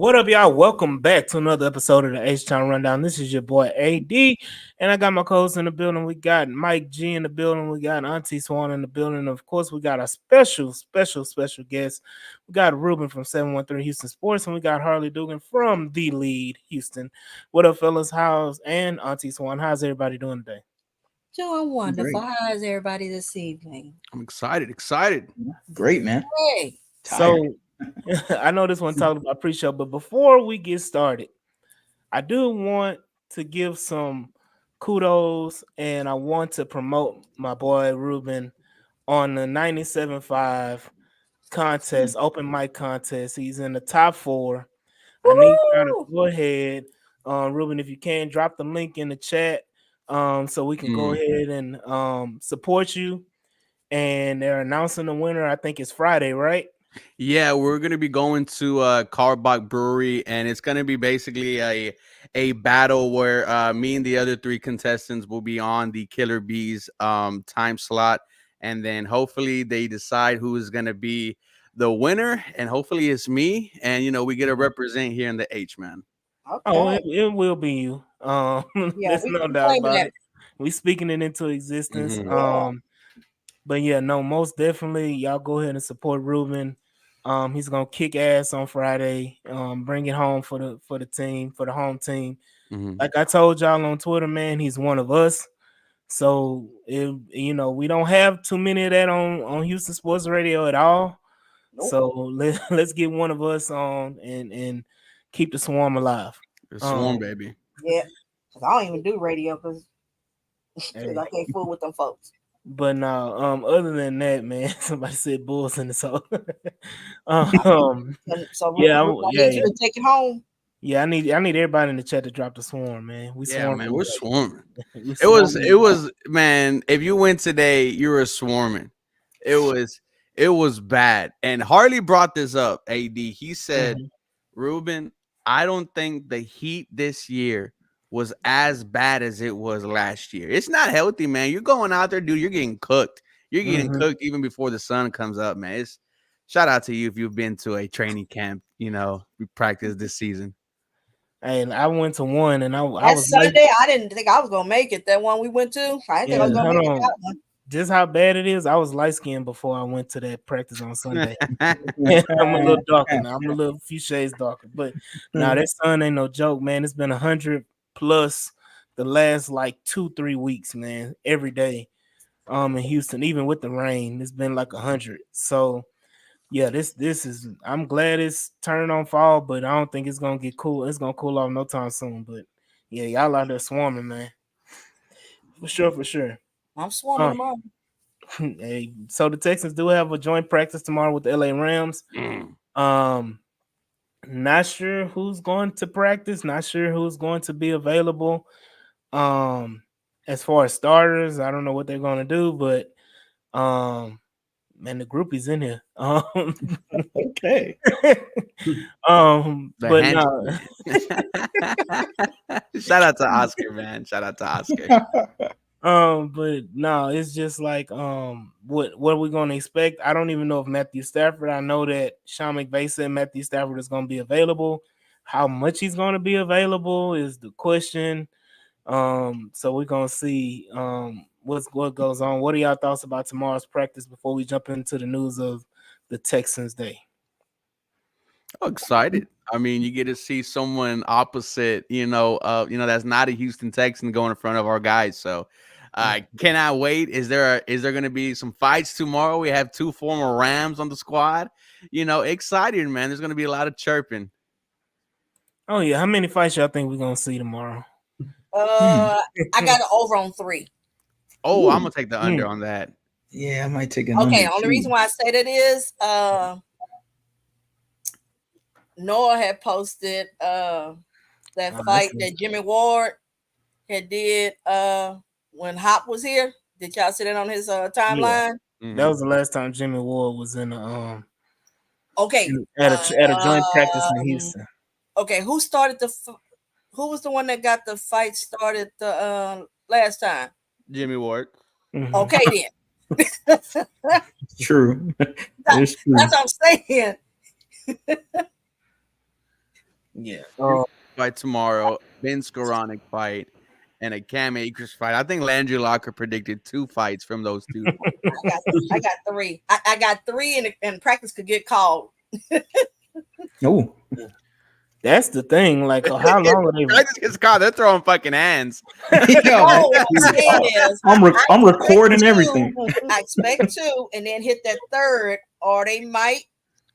What up, y'all? Welcome back to another episode of the H-Town Rundown. This is your boy AD, and I got my co-hosts in the building. We got Mike G in the building. We got Auntie Swan in the building. Of course, we got a special guest. We got Ruben from 713 Houston Sports, and we got Harley Dugan from The Lead Houston. What up, fellas? How's and Auntie Swan? How's everybody doing today? Doing wonderful. Great. How is everybody this evening? I'm excited. Great, man. Hey, Tired. So, I know this one talked about pre-show, but before we get started, I do want to give some kudos and I want to promote my boy Ruben on the 97.5 contest, open mic contest. He's in the top 4. I need y'all to go ahead. Ruben, if you can, drop the link in the chat so we can go ahead and support you. And they're announcing the winner. I think it's Friday, right? Yeah, we're gonna be going to Carbach Brewery, and it's gonna be basically a battle where me and the other 3 contestants will be on the Killer Bees time slot, and then hopefully they decide who is gonna be the winner, and hopefully it's me, and we get to represent here in the H, man. okay. Oh, it will be you. Yeah, There's we no can doubt claim about that. it. We speaking it into existence. Mhm. But yeah, no, most definitely, y'all go ahead and support Ruben. He's gonna kick ass on Friday. Bring it home for the team, for the home team. Mhm. Like I told y'all on Twitter, man, he's one of us. So we don't have too many of that on Houston Sports Radio at all. Nope. So let's get one of us on and keep the swarm alive. The Swarm, baby. Yeah, because I don't even do radio because Hey. I can't fool with them folks. But now, other than that, man, somebody said bulls in the soul. So yeah, I need you to take it home. Yeah, I need everybody in the chat to drop the swarm, man. We Yeah, swarming. man, we're swarming. We It was, swarming. man. If you went today, you were swarming. It was bad. And Harley brought this up. Ad, he said, Ruben, I don't think the heat this year was as bad as it was last year. It's not healthy, man. You're going out there, dude. You're getting cooked. You're getting cooked even before the sun comes up, man. It's shout out to you if you've been to a training camp. We practiced this season. And I went to one, and I That was Sunday, I didn't think I was gonna make it. That one we went to, I didn't think I was gonna make it. That one. Just how bad it is. I was light skinned before I went to that practice on Sunday. I'm a little darker now. I'm a little few shades darker, but now that sun ain't no joke, man. It's been 100 plus the last like 2-3 weeks, man. Every day, in Houston, even with the rain, it's been like 100. So yeah, this is. I'm glad it's turning on fall, but I don't think it's gonna get cool. It's gonna cool off no time soon. But yeah, y'all out there swarming, man. For sure. I'm swarming tomorrow. Hey, so the Texans do have a joint practice tomorrow with the LA Rams. Not sure who's going to practice. Not sure who's going to be available. As far as starters, I don't know what they're going to do, but man, the groupies in here. Okay. But no. Shout out to Oscar, man. Shout out to Oscar. But no, it's just like what are we gonna expect? I don't even know if Matthew Stafford. I know that Sean McVay said Matthew Stafford is gonna be available. How much he's gonna be available is the question. So we're gonna see what goes on. What are y'all thoughts about tomorrow's practice before we jump into the news of the Texans Day? Oh, excited. I mean, you get to see someone opposite, that's not a Houston Texan going in front of our guys. So I cannot wait. Is there going to be some fights tomorrow? We have 2 former Rams on the squad. Excited, man. There's going to be a lot of chirping. Oh yeah, how many fights y'all think we're gonna see tomorrow? I got an over on 3. Oh, I'm gonna take the under on that. Yeah, I might take an Okay, under only too. reason why I say that is Noah had posted that fight that Jimmy Ward had did when Hop was here. Did y'all see that on his timeline? Yeah. That was the last time Jimmy Ward was in a okay at a joint practice in Houston. Okay, who was the one that got the fight started the last time? Jimmy Ward. Okay then. True. That's what I'm saying. Yeah. Fight tomorrow, Ben Skoranek fight, and a Cam Akers fight. I think Landry Locker predicted 2 fights from those 2. I got 3. I got 3 and practice could get called. Oh, That's the thing. Like, how long are they? Practice gets caught. They're throwing fucking hands. No, what I'm saying is I'm recording everything. I expect 2 and then hit that 3rd, or they might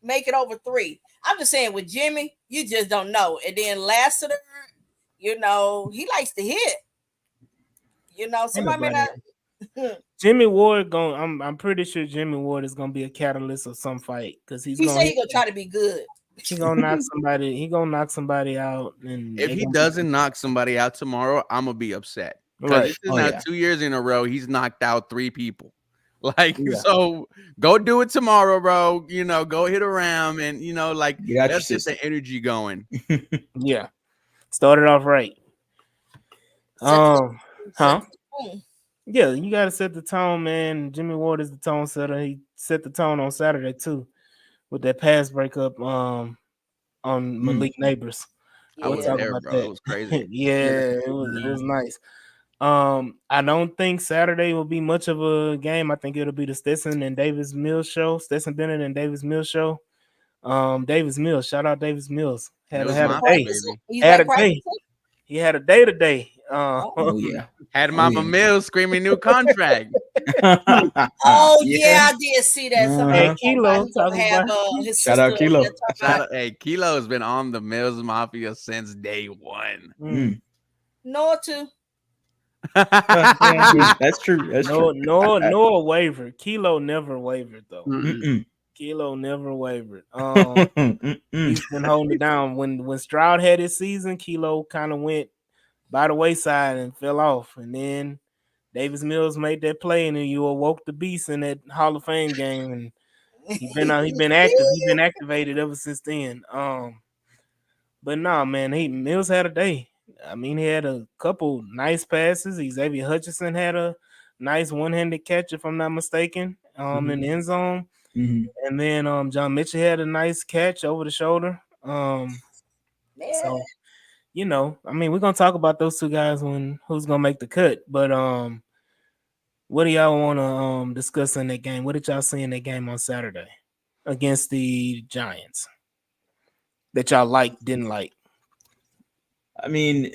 make it over 3. I'm just saying with Jimmy, you just don't know. And then Lassiter, he likes to hit. Somebody may not. Jimmy Ward I'm pretty sure Jimmy Ward is gonna be a catalyst of some fight because He said he's gonna try to be good. He gonna knock somebody. He gonna knock somebody out. And if he doesn't knock somebody out tomorrow, I'm gonna be upset. Right. This is now 2 years in a row. He's knocked out 3 people. So go do it tomorrow, bro. Go hit around and let's get the energy going. Yeah. Started off right. Yeah, you gotta set the tone, man. Jimmy Ward is the tone setter. He set the tone on Saturday too, with that pass breakup on Malik Neighbors. I was there, bro. It was crazy. Yeah, it was nice. I don't think Saturday will be much of a game. I think it'll be the Stetson and Davis Mills show. Stetson Bennett and Davis Mills show. Davis Mills, shout out Davis Mills. Had a day. Had a day. He had a day today. Oh yeah. Had Mama Mills screaming new contract. Oh yeah, I did see that. Hey, Kilo his shout out Kilo. Hey, Kilo has been on the Mills Mafia since day 1. Noah too. That's true. That's true. Noah wavered. Kilo never wavered though. Kilo never wavered. He's been holding it down. When Stroud had his season, Kilo kind of went by the wayside and fell off. And then Davis Mills made that play, and then you awoke the beast in that Hall of Fame game. And he's been active. He's been activated ever since then. But no, man, Mills had a day. I mean, he had a couple nice passes. Xavier Hutchinson had a nice one-handed catch, if I'm not mistaken, in the end zone. And then John Mitchell had a nice catch over the shoulder. So, I mean, we're gonna talk about those 2 guys who's gonna make the cut. But what do y'all want to discuss in that game? What did y'all see in that game on Saturday against the Giants that y'all didn't like? I mean,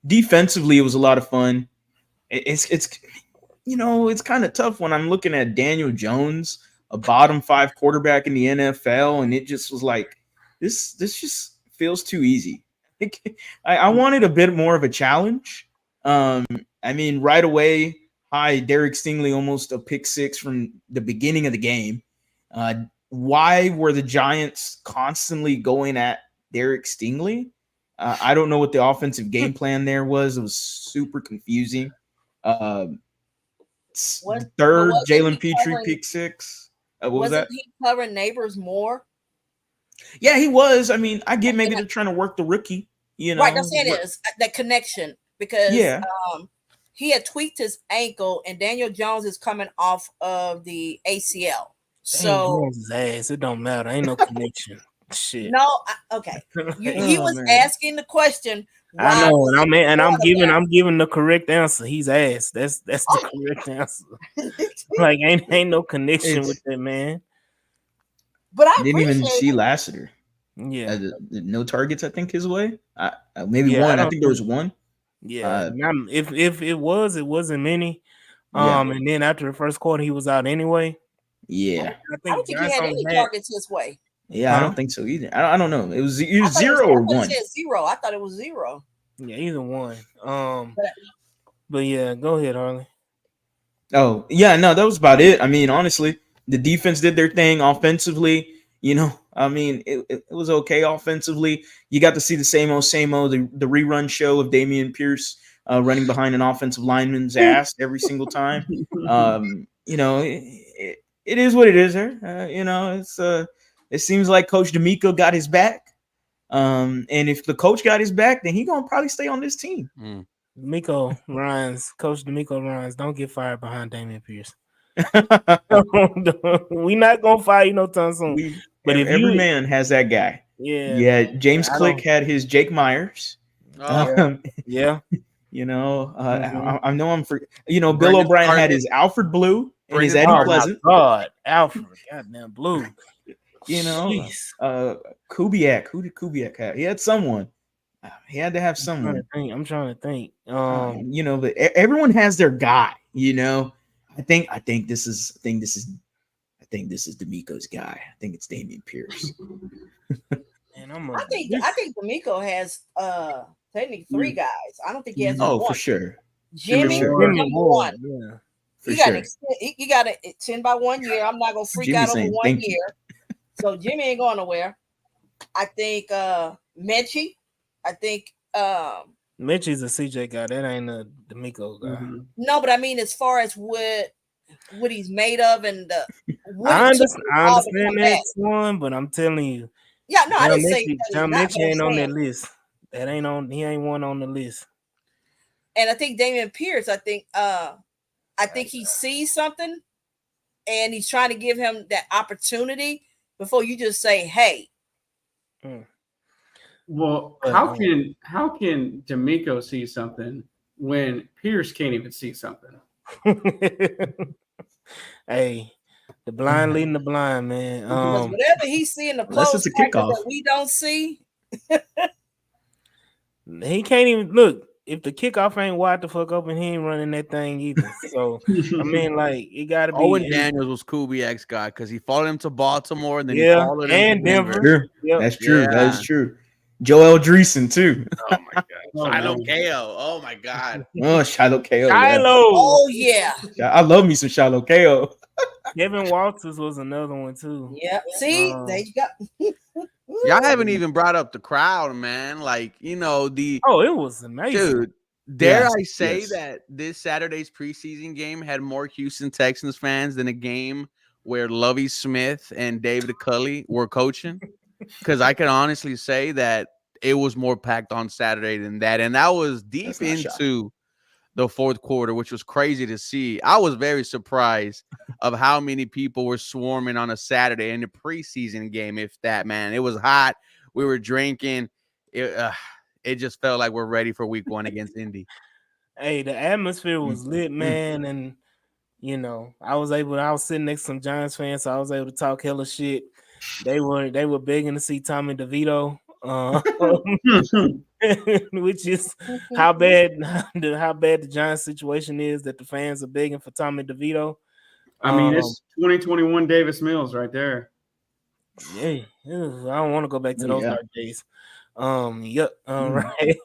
defensively, it was a lot of fun. It's kind of tough when I'm looking at Daniel Jones, a bottom 5 quarterback in the NFL, and it just was like, this just feels too easy. I wanted a bit more of a challenge. I mean, right away, Derek Stingley, almost a pick 6 from the beginning of the game. Why were the Giants constantly going at Derek Stingley? I don't know what the offensive game plan there was. It was super confusing. Third, Jalen Petrie pick 6. What was that? He covering Neighbors more? Yeah, he was. I mean, I get maybe they're trying to work the rookie. Right. That's it is that connection because he had tweaked his ankle, and Daniel Jones is coming off of the ACL. So his ass, it don't matter. Ain't no connection. Shit. No, okay. He was asking the question. I know, and I'm giving the correct answer. He's ass. That's the correct answer. Like ain't no connection with that man. But I didn't even see Lassiter. Yeah, no targets. I think his way. Maybe one. I think there was one. Yeah, if it wasn't many. And then after the first quarter, he was out anyway. Yeah, I don't think he had any targets his way. Yeah, I don't think so either. I don't know. It was 0 or 1. It 0. I thought it was 0. Yeah, either one. But yeah, go ahead, Harley. Oh yeah, no, that was about it. I mean, honestly, the defense did their thing offensively. I mean, it was okay offensively. You got to see the same old, the rerun show of Dameon Pierce running behind an offensive lineman's ass every single time. It is what it is. It seems like Coach D'Amico got his back. And if the coach got his back, then he gonna probably stay on this team. Coach D'Amico Ryans, don't get fired behind Dameon Pierce. We not gonna fire you no time soon. But if every man has that guy. Yeah, Yeah, man. James I Click don't. had his Jake Myers. Oh, Yeah, Um, yeah. I, Mhm. I know I'm for Bill Brendan O'Brien had Stark. his Alfred Blue and his Brendan Eddie Oh Stark. my Pleasant. God, Alfred, goddamn blue. You know, Jeez. Kubiak. Who did Kubiak have? He had someone. He had to have I'm trying to someone. think. I'm trying to think. But everyone has their guy. I think this is D'Amico's guy. I think it's Damian Pierce. Man, I'm a I this. think D'Amico has technically three guys. I don't think he has just Oh, for one. sure, Jimmy, sure. Give me number more. one. Yeah. for You got to sure. extend. You got to extend by 1 year. I'm not gonna freak Jimmy out over saying one thank you. year. So Jimmy ain't going nowhere. I think Mechie. I think Mitchie's a CJ guy. That ain't a D'Amico guy. no, but I mean as far as what he's made of and what I it took understand. him I all to understand come that back. one, but I'm telling you, Yeah, no, I didn't say that he's John not, but Mitchell I'm ain't on saying, that list. That ain't on. He ain't one on the list. and I think Damian Pierce. I think he sees something, and he's trying to give him that opportunity before you just say, "Hey." Mm. Well, But, how can D'Amico see something when Pierce can't even see something? hey, the blind leading the blind, man. Because whatever he see in the Unless close it's a practice kickoff. that we don't see, He can't even look. If the kickoff ain't wide the fuck open, he ain't running that thing either. So I mean, like it got to Owen be. Daniels was Kubiak's guy because he followed him to Baltimore and then he Yeah, followed him to and Denver. Denver. True. Yep. That's true. That is Yeah. true. Joel Dreesen too. Oh my God. Oh, Shiloh man. KO. Oh my God. Oh, Shiloh KO. Yeah. Shiloh. oh yeah, I love me some Shiloh KO. Kevin Walters was another one too. yeah. See, there you go. Y'all haven't even brought up the crowd, man. Like, Oh, it was amazing. dude, dare Yes, I say yes. that this Saturday's preseason game had more Houston Texans fans than a game where Lovie Smith and David Culley were coaching? Because I can honestly say that it was more packed on Saturday than that. And that was deep That's not shocking. into the fourth quarter, which was crazy to see. I was very surprised of how many people were swarming on a Saturday in the preseason game, if that, man. It was hot. We were drinking. It just felt like we're ready for week one against Indy. Hey, the atmosphere was lit, man, and I was sitting next to some Giants fans, so I was able to talk hella shit. They were begging to see Tommy DeVito, which is how bad the Giants situation is that the fans are begging for Tommy DeVito. I mean, it's 2021 Davis Mills right there. Yeah, I don't want to go back to those dark days. Yep, right.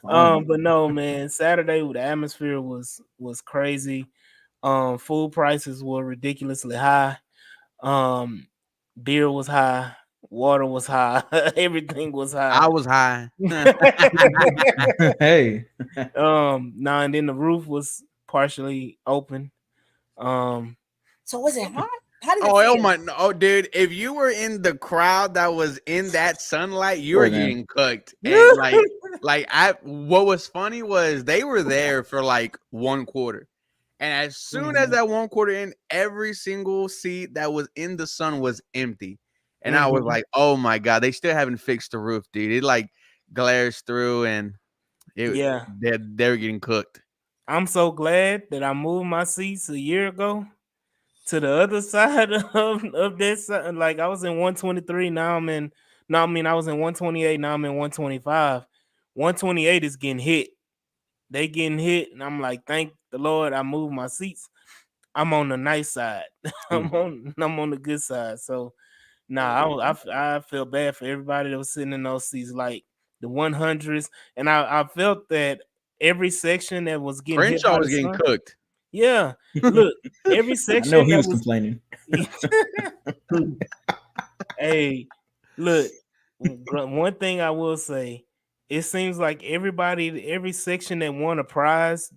But no, man, Saturday the atmosphere was crazy. Food prices were ridiculously high. Beer was high, water was high, everything was high. I was high. Hey. Now and then the roof was partially open. So was it hot? How did it Oh feel? my! Oh, dude, if you were in the crowd that was in that sunlight, you were Poor them. getting cooked. And what was funny was they were there for like one quarter, and as soon as that one quarter in, every single seat that was in the sun was empty, and I was like, "Oh my God, they still haven't fixed the roof, dude." It like glares through, and they're getting cooked. I'm so glad that I moved my seats a year ago to the other side of this. Like I was in 123, now I'm in. No, I mean I was in 128, now I'm in 125. 128 is getting hit. They getting hit, and I'm like, thank the Lord, I moved my seats. I'm on the nice side. I'm on the good side. So I feel bad for everybody that was sitting in those seats, like the 100s, and I felt that every section that was getting hit Crenshaw by was the getting sun. cooked. Yeah, look, every I section know he that was was. complaining. Hey, look, one thing I will say, it seems like every section that won a prize,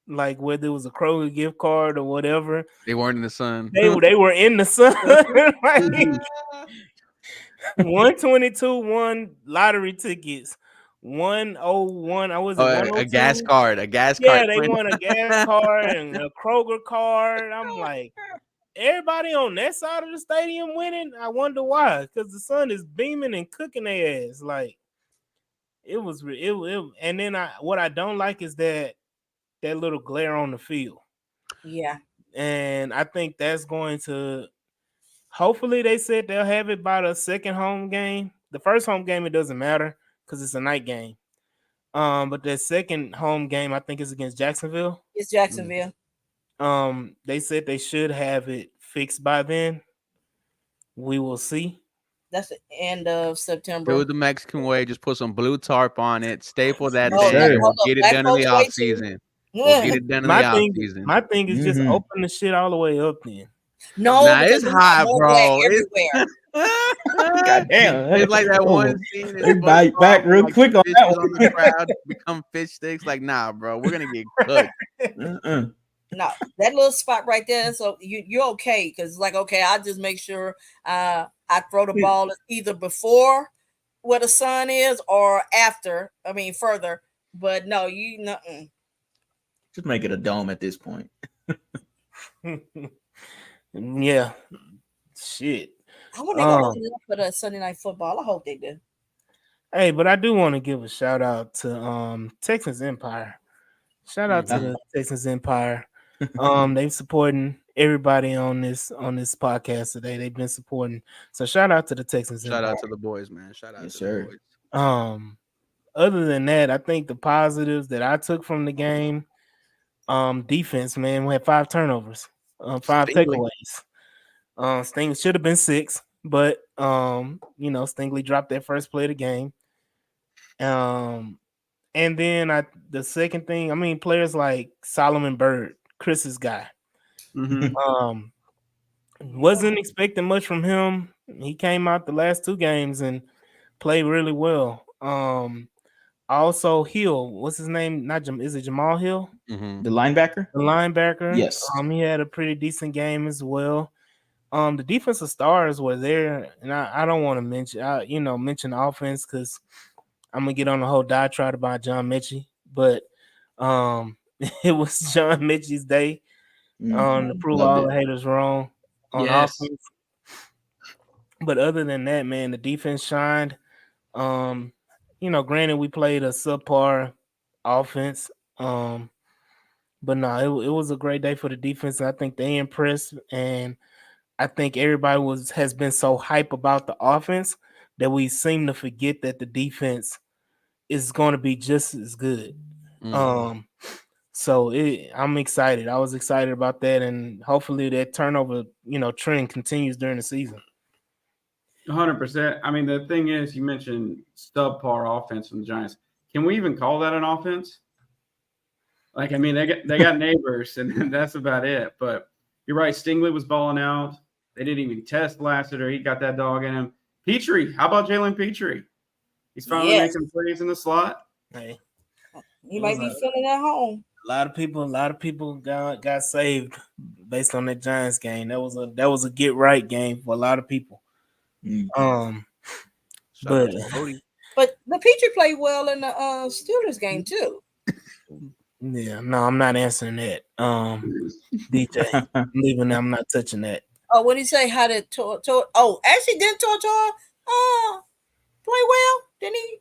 like whether it was a Kroger gift card or whatever, They weren't in the sun. they were in the sun. Like, 122 won lottery tickets. 101, I was it A gas 102? card. Yeah, they won a gas card and a Kroger card. I'm like, everybody on that side of the stadium winning. I wonder why. Because the sun is beaming and cooking their ass. Like it was. And then what I don't like is that little glare on the field. Yeah. And I think that's going to. Hopefully, they said they'll have it by the second home game. The first home game, it doesn't matter because it's a night game. But the second home game, I think, is against Jacksonville. It's Jacksonville. They said they should have it fixed by then. We will see. That's the end of September. Do it the Mexican way. Just put some blue tarp on it. Staple that Yes, thing. sir. We'll get it done in the off season. We'll get it done in the My off thing, season. my thing is just open the shit all the way up then. No, Nah, because it's hot, more bro. black everywhere. God damn. It's like that one scene. They bite back real quick on that on one. the crowd become fish sticks. Like, nah, bro, we're gonna get cooked. No, that little spot right there. So you're okay because like okay, I'll just make sure I throw the ball either before where the sun is or after. I mean further. But no, Just make it a dome at this point. Yeah, shit. I want to go for the Sunday Night Football. I hope they do. Hey, but I do want to give a shout out to Texans Empire. Shout out to the Texans Empire. They're supporting everybody on this podcast today. They've been supporting. So shout out to the Texans Shout Empire. out to the boys, man. Shout out Yes, to sir. the boys. Other than that, I think the positives that I took from the game, defense, man, we had 5 turnovers, 5 takeaways. Stingley should have been 6, but Stingley dropped that first play of the game. And then the second thing, I mean, players like Solomon Byrd, Chris's guy. Mm-hmm. Wasn't expecting much from him. He came out the last 2 games and played really well. Also Hill, what's his name? Is it Jamal Hill? The linebacker? The linebacker. Yes. He had a pretty decent game as well. The defensive stars were there, and I don't want to mention the offense because I'm gonna get on the whole diatribe about John Mechie, but it was John Mechie's day to prove all the haters wrong on offense. But other than that, man, the defense shined. Granted, we played a subpar offense, but no, it was a great day for the defense. I think they impressed, and I think everybody has been so hype about the offense that we seem to forget that the defense is going to be just as good. So I'm excited. I was excited about that, and hopefully that turnover, trend continues during the season. 100%. I mean, the thing is, you mentioned subpar offense from the Giants. Can we even call that an offense? Like, I mean, they got neighbors, and that's about it. But you're right. Stingley was balling out. They didn't even test Lassiter. He got that dog in him. Petrie, how about Jalen Petrie? He's finally making plays in the slot. Hey, he might be feeling at home. A lot of people got saved based on that Giants game. That was a get right game for a lot of people. But the Petrie played well in the Steelers game too. Yeah, no, I'm not answering that. DJ, I'm leaving that. I'm not touching that. Oh, what did he say? How did actually didn't Tortor play well? Didn't he?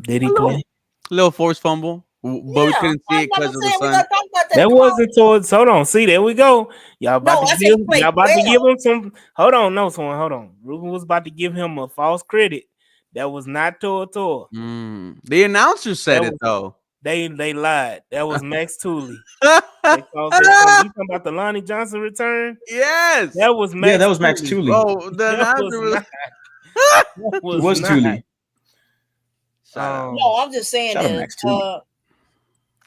Did he play? Little forced fumble, but we couldn't see it because of the sun. That wasn't towards. Hold on, see, there we go. Y'all about to give him some. Hold on. Ruben was about to give him a false credit. That was not Tortor. The announcer said it though. They lied. That was Max Tooley. You talking about the Lonnie Johnson return? Yes, that was Max. Yeah, that was Max Tooley. Oh, the announcer was Tooley. No, I'm just saying that.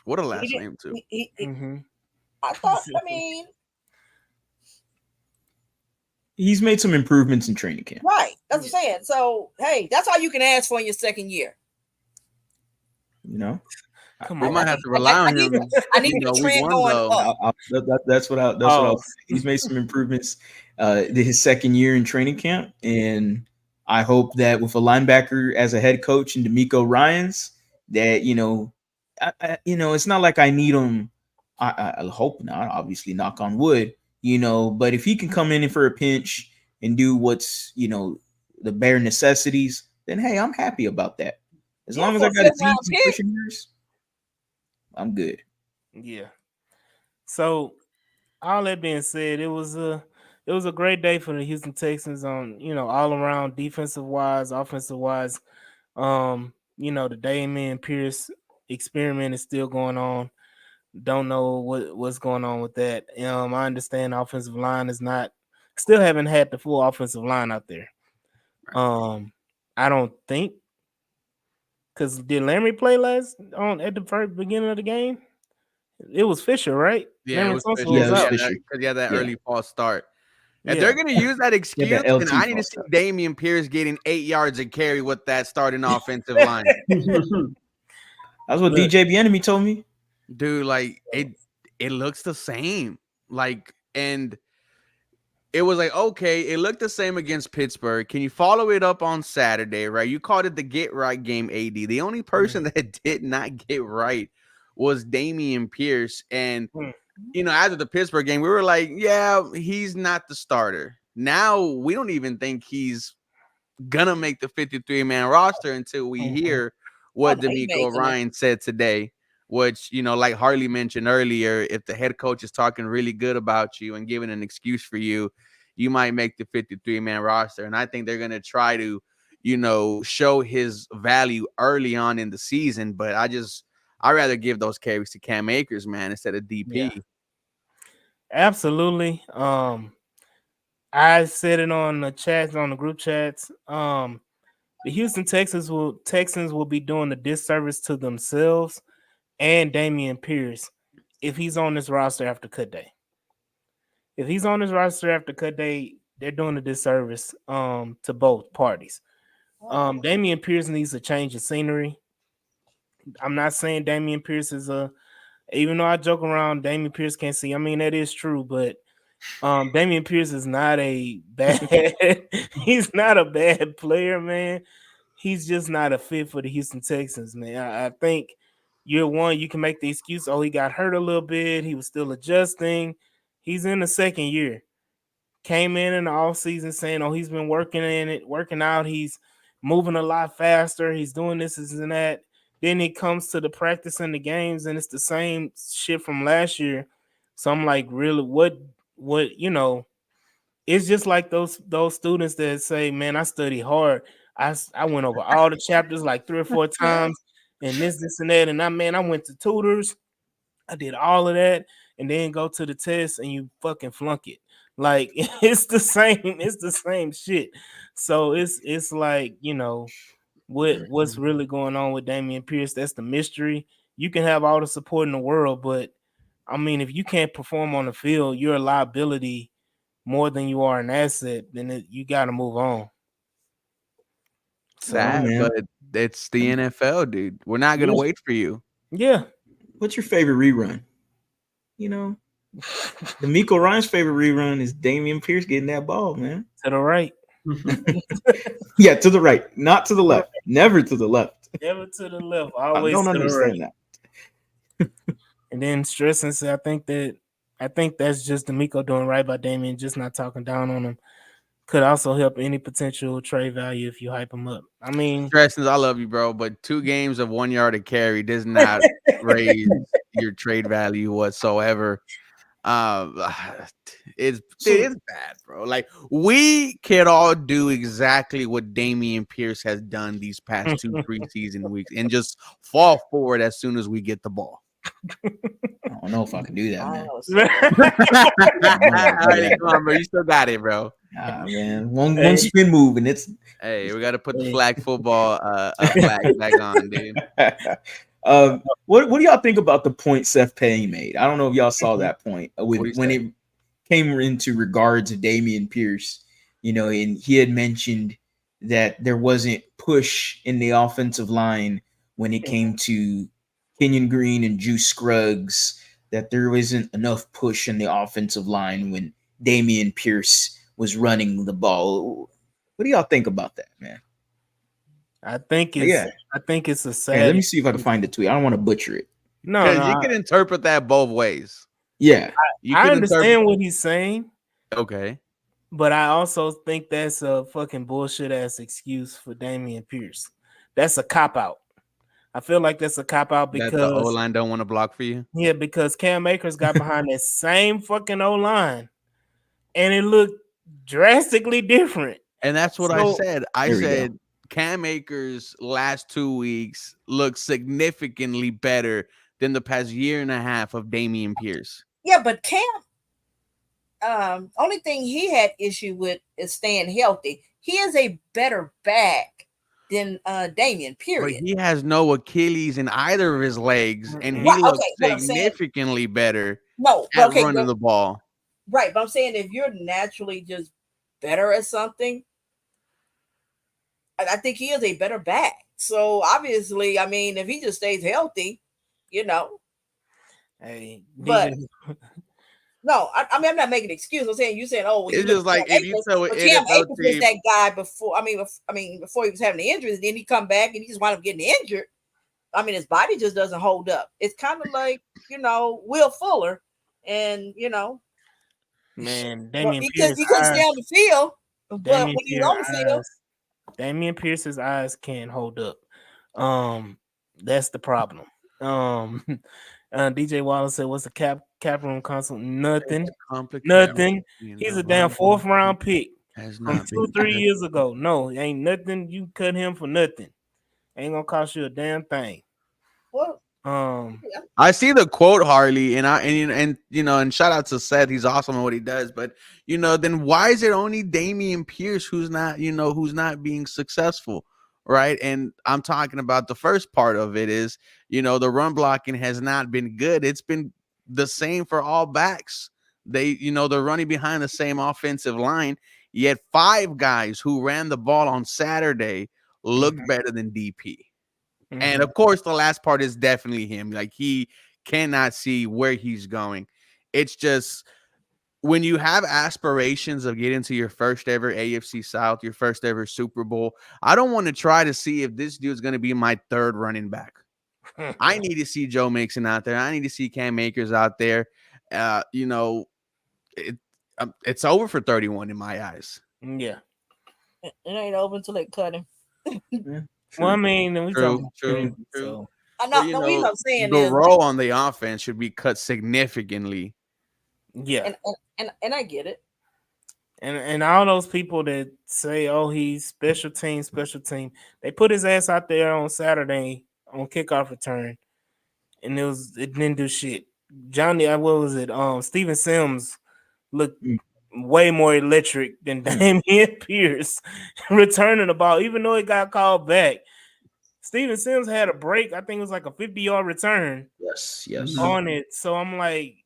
What a last name too. I thought. I mean, he's made some improvements in training camp. Right. That's what I'm saying. So hey, that's all you can ask for in your second year. Come on, we might have to rely on him. I need the trend going up. That's what I'll he's made some improvements his second year in training camp, and I hope that with a linebacker as a head coach and D'Amico Ryans, that it's not like I need him. I hope not. Obviously, knock on wood. But if he can come in for a pinch and do what's, the bare necessities, then hey, I'm happy about that. As long as for I a got a fifth round decent pick. pushing years, I'm good. Yeah. So all that being said, it was a great day for the Houston Texans on, all around defensive wise, offensive wise. The Damian Pierce experiment is still going on. Don't know what's going on with that. I understand the offensive line is not still haven't had the full offensive line out there. I don't think because did Laramie play at the very beginning of the game? It was Fisher, right? Yeah, it Laramie was Tunsil Fisher. Yeah, it was was out. Fisher. Because he had that Yeah. early false start. If Yeah. they're going to use that Yeah, excuse, that then LT I need to false see start. Damian Pierce getting 8 yards of carry with that starting offensive line. That's what Look. DJ Bienemy told me. Dude, like it looks the same. Like, and it was like, okay, it looked the same against Pittsburgh. Can you follow it up on Saturday, right? You called it the get right game, AD. The only person that did not get right was Damian Pierce. And, after the Pittsburgh game, we were like, yeah, he's not the starter. Now we don't even think he's gonna make the 53-man roster until we hear what Oh, he D'Amico making it. Ryan said today. Which, like Harley mentioned earlier, if the head coach is talking really good about you and giving an excuse for you, you might make the 53-man roster. And I think they're going to try to, show his value early on in the season. But I'd rather give those carries to Cam Akers, man, instead of DP. Yeah. Absolutely. I said it on the chats, on the group chats. The Houston Texans will be doing a disservice to themselves and Damian Pierce if he's on this roster after cut day. If he's on this roster after cut day, they're doing a disservice to both parties. Damian Pierce needs a change of scenery. I'm not saying Damian Pierce is even though I joke around, Damian Pierce can't see. I mean, that is true, but Damian Pierce is not a bad he's not a bad player, man. He's just not a fit for the Houston Texans, man. I think year one, you can make the excuse, he got hurt a little bit. He was still adjusting. He's in the second year. Came in the offseason saying, he's been working out. He's moving a lot faster. He's doing this and that. Then it comes to the practice and the games, and it's the same shit from last year. So I'm like, really, what, it's just like those students that say, man, I study hard. I went over all the chapters like 3 or 4 times and this and that. And I went to tutors. I did all of that and then go to the test and you fucking flunk it. Like it's the same shit. So it's like, what's really going on with Damian Pierce? That's the mystery. You can have all the support in the world, but I mean, if you can't perform on the field, you're a liability more than you are an asset, then you got to move on. Sad, but it's the NFL, dude. We're not gonna wait for you. Yeah. What's your favorite rerun? D'Amico Ryan's favorite rerun is Damian Pierce getting that ball, man. To the right. Yeah, to the right, not to the left. Never to the left. Never to the left. Always I don't to understand the right. And then stressing, I think that's just D'Amico doing right by Damian, just not talking down on him. Could also help any potential trade value if you hype him up. I mean, Stressins, I love you, bro, but 2 games of 1 yard of carry does not raise your trade value whatsoever. It's bad, bro. Like we can all do exactly what Damian Pierce has done these past 2 preseason weeks and just fall forward as soon as we get the ball. I don't know if I can do that, man. All right, come on, bro. You still got it, bro. Man. One spin move and it's. Hey, we got to put the flag football flag back on, dude. What do y'all think about the point Seth Payne made? I don't know if y'all saw that point when it came into regards of Damian Pierce, and he had mentioned that there wasn't push in the offensive line when it came to Kenyon Green and Juice Scruggs, that there isn't enough push in the offensive line when Damian Pierce was running the ball. What do y'all think about that, man? I think it's a sad. Let me see if I can find the tweet. I don't want to butcher it. No, you can interpret that both ways. Yeah. You I could interpret. understand what he's saying, Okay. but I also think that's a fucking bullshit ass excuse for Damian Pierce. That's a cop out. I feel like that's a cop out That the O because line don't want to block for you. because Cam Akers got behind that same fucking O line, and it looked drastically different. And that's what I So said. I There we go. said Cam Akers' last 2 weeks look significantly better than the past year and a half of Damian Pierce. Yeah, but Cam, only thing he had issue with is staying healthy. He is a better back than Damian. But Period. he has no Achilles in either of his legs, and he Right, looks okay, but I'm saying significantly better no. at Okay, running the ball. right, but I'm saying if you're naturally just better at something, I think he is a better back. So obviously, I mean, if he just stays healthy, you know. hey, But DJ, no, I mean, I'm not making an excuse. I'm saying you said, "Oh, well, you It's look just at like Cam if you Akers," tell an but Cam NFL Akers was team, that guy before. I mean, before he was having the injuries, then he come back and he just wound up getting injured. I mean, his body just doesn't hold up. It's kind of like Will Fuller, and man, because he couldn't stay on the field, but when Damian he was on the field, Damian Pierce's eyes can't hold up. That's the problem. Um, DJ Wallace said, "What's the cap room console? Nothing, nothing. He's a damn 4th round pick has from not been 2-3 years ago. No, ain't nothing. You cut him for nothing. Ain't gonna cost you a damn thing." well, I see the quote, Harley, and shout out to Seth. He's awesome at what he does. But then why is it only Damian Pierce who's not being successful, right? And I'm talking about the first part of it is the run blocking has not been good. It's been the same for all backs. They're running behind the same offensive line. Yet 5 guys who ran the ball on Saturday looked better than DP. And of course, the last part is definitely him. Like, he cannot see where he's going. It's just when you have aspirations of getting to your first ever AFC South, your first ever Super Bowl, I don't want to try to see if this dude's going to be my 3rd running back. I need to see Joe Mixon out there. I need to see Cam Akers out there. It's over for 31 in my eyes. Yeah. it ain't over until they cut him. Yeah, Well, I mean, we talking True. so I know. No, what I'm saying the is, role on the offense should be cut significantly. yeah. and I get it. And all those people that say, "Oh, he's special team," they put his ass out there on Saturday on kickoff return, and it didn't do shit. Johnny, what was it? Steven Sims looked way more electric than Damian Pierce returning the ball, even though it got called back. Steven Sims had a break. I think it was like a 50-yard return. Yes. On it. So I'm like,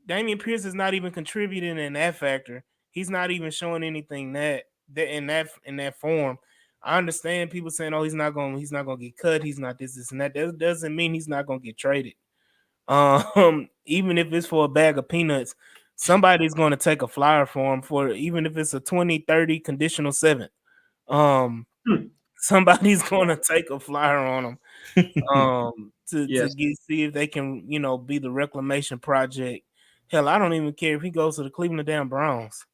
Damian Pierce is not even contributing in that factor. He's not even showing anything that in that form. I understand people saying, "Oh, he's not gonna get cut. He's not this and that." That doesn't mean he's not gonna get traded. Even if it's for a bag of peanuts, somebody's gonna take a flyer for him for even if it's a 20-30 conditional 7. Somebody's gonna take a flyer on him. To see if they can, be the reclamation project. Hell, I don't even care if he goes to the Cleveland damn Browns,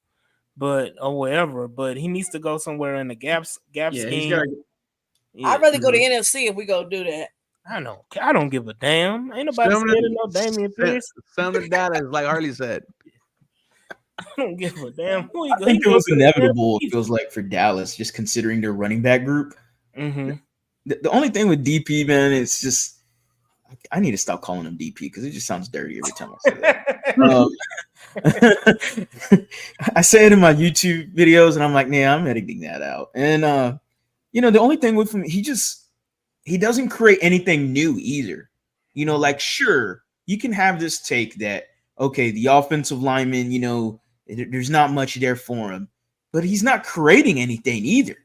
or wherever. But he needs to go somewhere in the gap scheme. I'd rather go to NFC if we go do that. I don't give a damn. Ain't nobody scared of no Damian Pierce. Some of the data is like Harley said. I don't give a damn. I think it was inevitable. It feels like for Dallas, just considering their running back group. Mm-hmm. The only thing with DP, man, it's just I need to stop calling him DP because it just sounds dirty every time I say that. I say it in my YouTube videos, and I'm like, nah, I'm editing that out. And the only thing with him, he doesn't create anything new either. Like, sure, you can have this take that okay, the offensive lineman, there's not much there for him, but he's not creating anything either.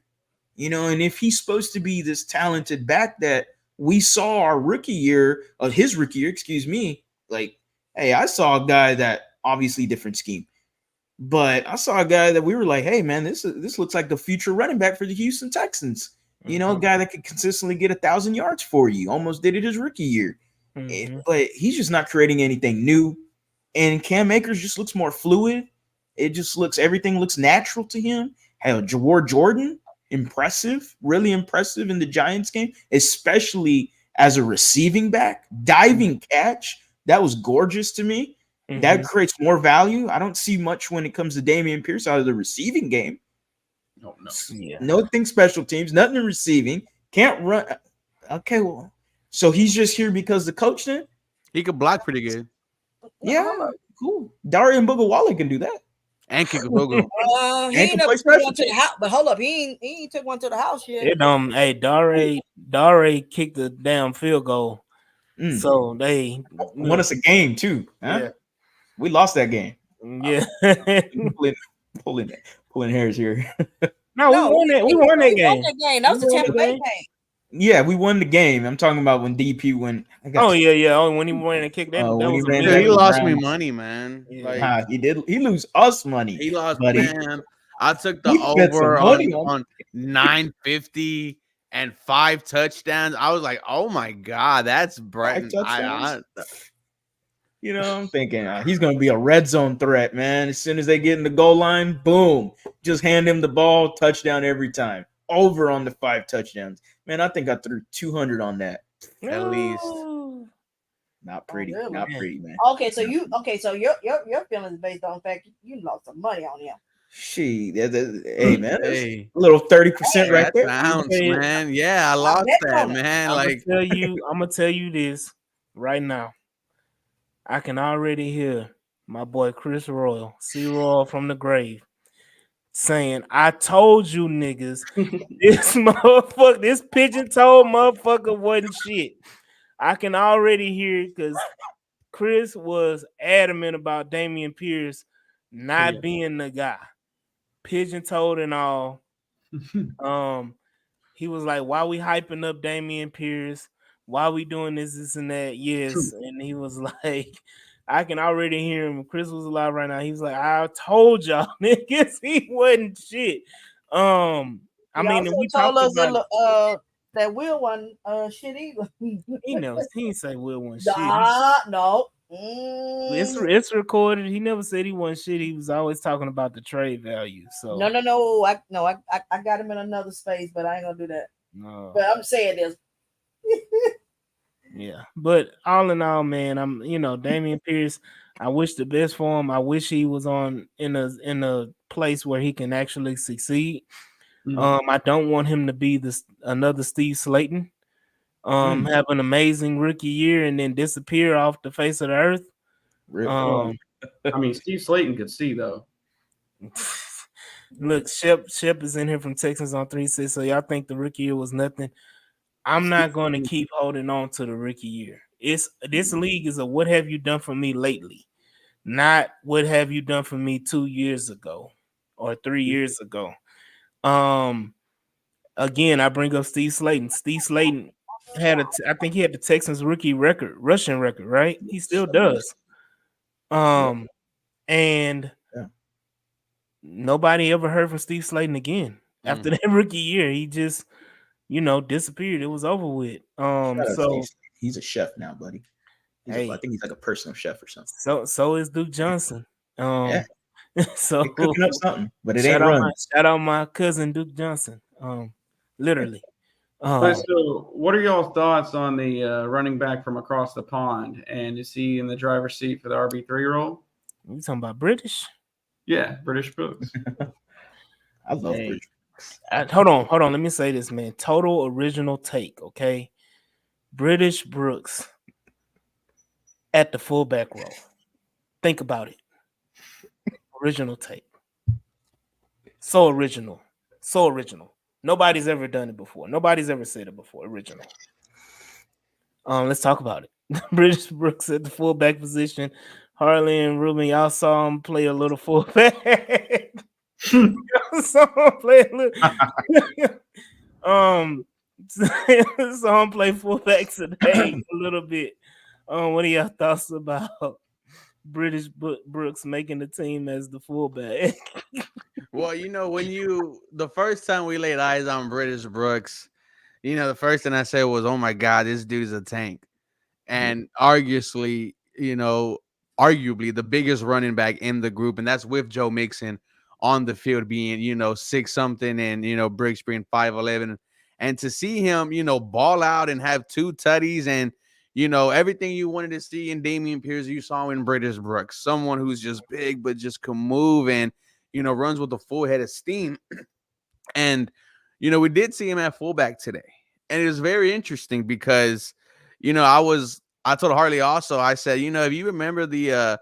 And if he's supposed to be this talented back that we saw his rookie year, excuse me, like, hey, I saw a guy that obviously different scheme, but I saw a guy that we were like, hey, man, this looks like the future running back for the Houston Texans. A guy that could consistently get 1,000 yards for you. Almost did it his rookie year. But he's just not creating anything new. and Cam Akers just looks more fluid. It just looks everything looks natural to him. Hell, Jawar Jordan, impressive, really impressive in the Giants game, especially as a receiving back, diving catch. That was gorgeous to me. That creates more value. I don't see much when it comes to Dameon Pierce out of the receiving game. Oh, no. Yeah. Nothing special teams, nothing in receiving. Can't run. Okay, well, so he's just here because the coach then? He could block pretty good Yeah, cool. Darian Bugawale can do that. and kick a field goal. He And ain't can never play took special one to the teams. house. But hold up, he ain't took one to the house yet. It hey Dare kicked the damn field goal. So they won us a game too. Huh? Yeah. We lost that game. Yeah. pulling hairs here. No, we won that. We won that game. That was the We won Tampa the Bay game. game. Yeah, we won the game. I'm talking about when DP went. Oh yeah. Oh, when he went and kicked that, that when he was ran Dude, that he lost me round. money, man. Yeah. Like Nah, he did. He lose us money. he lost, buddy. man. I took the He bet some over money on 950 and 5 touchdowns. I was like, oh my god, that's Brett. You know, I'm thinking he's going to be a red zone threat, man. As soon as they get in the goal line, boom, just hand him the ball, touchdown every time. Over on the 5 touchdowns. Man, I think I threw 200 on that. At least. Not pretty. really? Not pretty, man. Okay, so your feelings based on the fact you lost some money on him. Hey, man. Hey, A little 30% right that there. sounds, man. Yeah, I lost that, man. I'm Like, gonna tell you this right now. I can already hear my boy Chris Royal, C Royal from the grave, saying, "I told you niggas, this pigeon-toed motherfucker wasn't shit." I can already hear it because Chris was adamant about Dameon Pierce not being the guy, pigeon-toed and all. He was like, "Why we hyping up Dameon Pierce? Why we doing this and that?" Yes, and he was like, I can already hear him. Chris was alive right now. He was like, "I told y'all niggas he wasn't shit." I mean, we told talked us about that Will wasn't shit either. he didn't say Will wasn't shit. No. It's recorded. He never said he wasn't shit. He was always talking about the trade value. So no. I got him in another space, but I ain't gonna do that. no. But I'm saying this. Yeah, but all in all, man, Dameon Pierce. I wish the best for him. I wish he was in a place where he can actually succeed. I don't want him to be another Steve Slayton. Have an amazing rookie year and then disappear off the face of the earth. I mean, Steve Slayton could see though. Look, Shep is in here from Texans on 3-6. So y'all think the rookie year was nothing? I'm not going to keep holding on to the rookie year. This league is a what have you done for me lately, not what have you done for me 2 years ago or 3 years ago. Again, I bring up Steve Slayton. Steve Slayton I think he had the Texans rookie rushing record, right? He still does. And nobody ever heard from Steve Slayton again after that rookie year. He just disappeared. It was over with. So he's a chef now, buddy. I think he's like a personal chef or something. So is Duke Johnson. So they're cooking up something, but it ain't shout out my cousin Duke Johnson. Literally. So, what are y'all's thoughts on the running back from across the pond? And is he in the driver's seat for the RB3 role? You talking about British? Yeah, British Brooks. I love British. Hold on. Let me say this, man. Total original take, okay? British Brooks at the fullback role. Think about it. Original take. So original. Nobody's ever done it before. Nobody's ever said it before. Original. Let's talk about it. British Brooks at the fullback position. Harley and Ruben, y'all saw him play a little fullback. Saw him play fullback today a little bit. What are y'all thoughts about British Brooks making the team as the fullback? Well, the first time we laid eyes on British Brooks, the first thing I said was, "Oh my God, this dude's a tank," and arguably, arguably the biggest running back in the group, and that's with Joe Mixon on the field being, 6 something, and Briggs being 5'11", and to see him, ball out and have 2 tutties and everything you wanted to see in Damian Pierce, you saw in British Brooks, someone who's just big but just can move and runs with a full head of steam. And we did see him at fullback today, and it was very interesting because I told Harley also, I said, if you remember the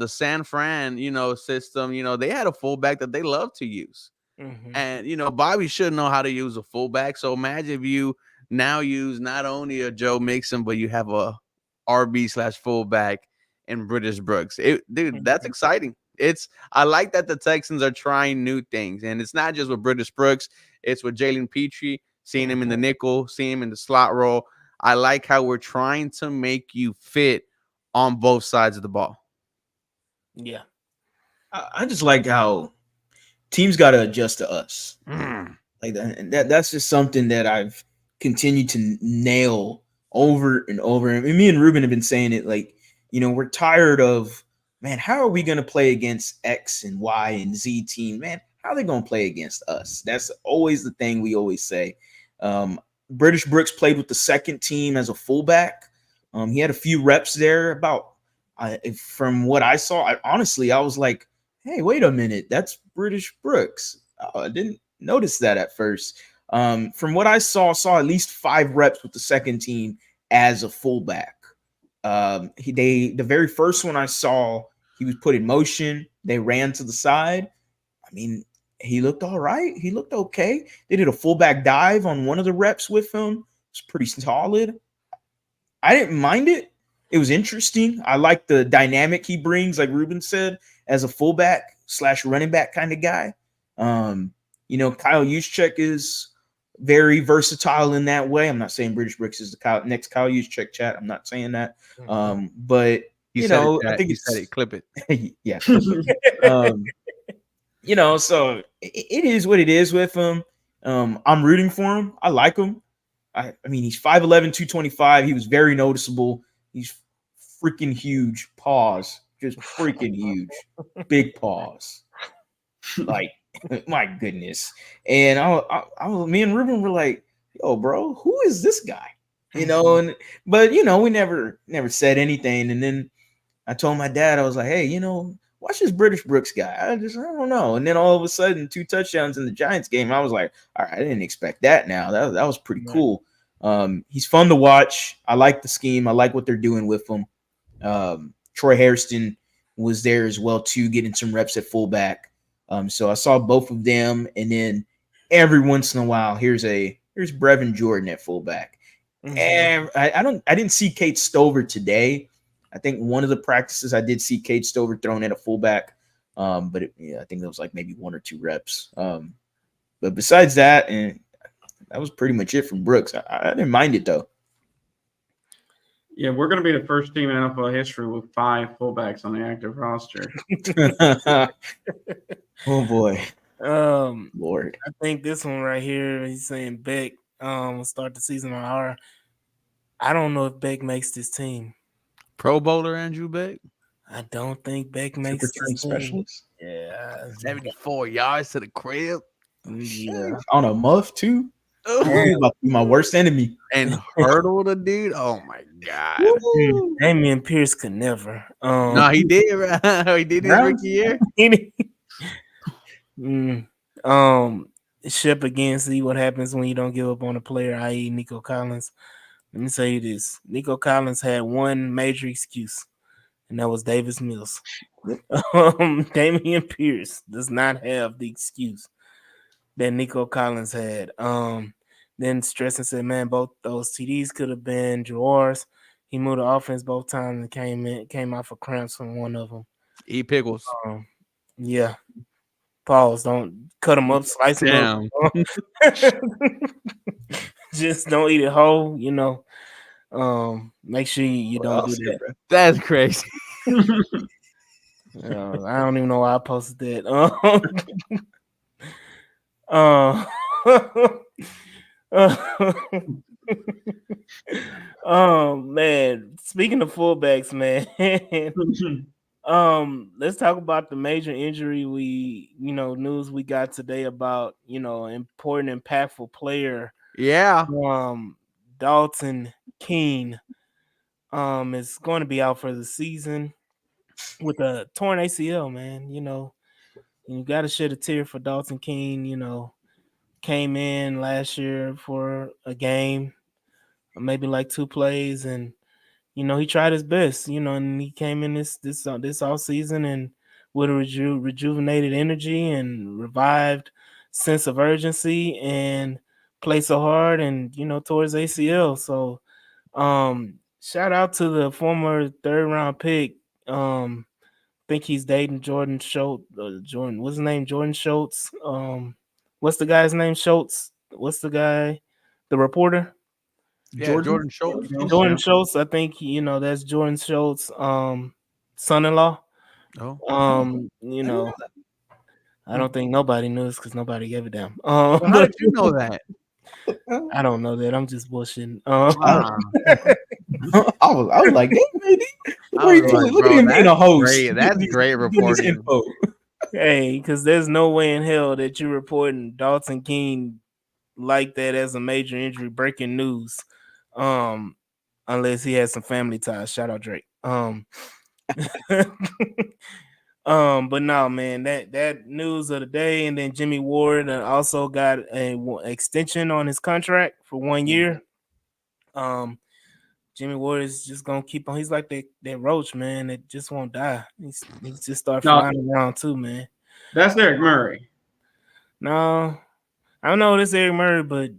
San Fran system, they had a fullback that they love to use. Mhm. And Bobby should know how to use a fullback. So imagine if you now use not only a Joe Mixon, but you have a RB/fullback in British Brooks. Dude, that's exciting. I like that the Texans are trying new things, and it's not just with British Brooks. It's with Jalen Petrie, seeing him in the nickel, seeing him in the slot role. I like how we're trying to make you fit on both sides of the ball. Yeah. I just like how teams got to adjust to us. Like that, and that's just something that I've continued to nail over and over. And me and Ruben have been saying it, like, we're tired of, man, how are we going to play against X and Y and Z team? Man, how are they going to play against us? That's always the thing we always say. British Brooks played with the second team as a fullback. He had a few reps there. From what I saw, I was like, hey, wait a minute, that's British Brooks. I didn't notice that at first. From what I saw at least 5 reps with the second team as a fullback. The very first one I saw, he was put in motion. They ran to the side. I mean, he looked all right. He looked okay. They did a fullback dive on one of the reps with him. It's pretty solid. I didn't mind it. It was interesting. I like the dynamic he brings, like Ruben said, as a fullback/running back kind of guy. Kyle Juszczyk is very versatile in that way. I'm not saying British Brooks is the next Kyle Juszczyk, chat. I'm not saying that. But I think said it. Clip it. Yeah. So it is what it is with him. I'm rooting for him. I like him. I mean, he's 5'11", 225. He was very noticeable. He's freaking huge. Pause. Just freaking huge. Big pause. Like, my goodness. And me and Ruben were like, yo, bro, who is this guy? But we never said anything. And then I told my dad, I was like, hey, watch this British Brooks guy. I don't know. And then all of a sudden, 2 touchdowns in the Giants game. I was like, all right, I didn't expect that now. That was pretty cool. He's fun to watch. I like the scheme. I like what they're doing with him. Troy Hairston was there as well, too, getting some reps at fullback. So I saw both of them. And then every once in a while, here's Brevin Jordan at fullback. And I didn't see Kate Stover today. I think one of the practices I did see Kate Stover thrown at a fullback. But I think that was like maybe 1 or 2 reps. But besides that, and that was pretty much it from Brooks. I didn't mind it though. Yeah, we're going to be the first team in NFL history with 5 fullbacks on the active roster. Oh boy. Lord. I think this one right here, he's saying Beck will start the season on IR. I don't know if Beck makes this team. Pro Bowler Andrew Beck? I don't think Beck makes this team. Specialist. Yeah. 74 yards to the crib. Yeah. On a muff too. Oh, my worst enemy. And hurdle the dude. Oh my god. Damian Pierce could never. No, he did. Right? He did his rookie year. Shep again. See what happens when you don't give up on a player, i.e., Nico Collins. Let me say this: Nico Collins had one major excuse, and that was Davis Mills. Damian Pierce does not have the excuse that Nico Collins had. Then Stresson said, man, both those TDs could have been Jawar's. He moved the offense both times and came out for cramps from one of them. Eat pickles. Yeah. Pause. Don't cut them up, slice them up. Just don't eat it whole, Make sure you don't do that. Bro. That's crazy. I don't even know why I posted that. Man, speaking of fullbacks, man. Let's talk about the major injury news we got today about, important, impactful player. Yeah. Dalton Keene is going to be out for the season with a torn ACL, man. You got to shed a tear for Dalton Keene. Came in last year for a game, maybe like 2 plays, and he tried his best. And he came in this off season and with a rejuvenated energy and revived sense of urgency and play so hard and towards ACL. So shout out to the former 3rd round pick. Think he's dating Jordan Schultz. What's his name? Jordan Schultz. What's the guy's name? Schultz. What's the guy? The reporter. Yeah, Jordan Schultz. Jordan Schultz. I think that's Jordan Schultz. Son-in-law. Oh. I don't think nobody knew this because nobody gave a damn. Well, how did you know that? I don't know that. I'm just bullshitting. I was like, damn, maybe. Look at him being a host. That's great reporting. Hey, because there's no way in hell that you're reporting Dalton Keene like that as a major injury, breaking news. Unless he has some family ties. Shout out Drake. But no, man, that news of the day, and then Jimmy Ward also got an extension on his contract for 1 year. Jimmy Ward is just gonna keep on. He's like that roach, man, that just won't die. He's just start flying around too, man. That's Eric Murray. No, I don't know this Eric Murray, but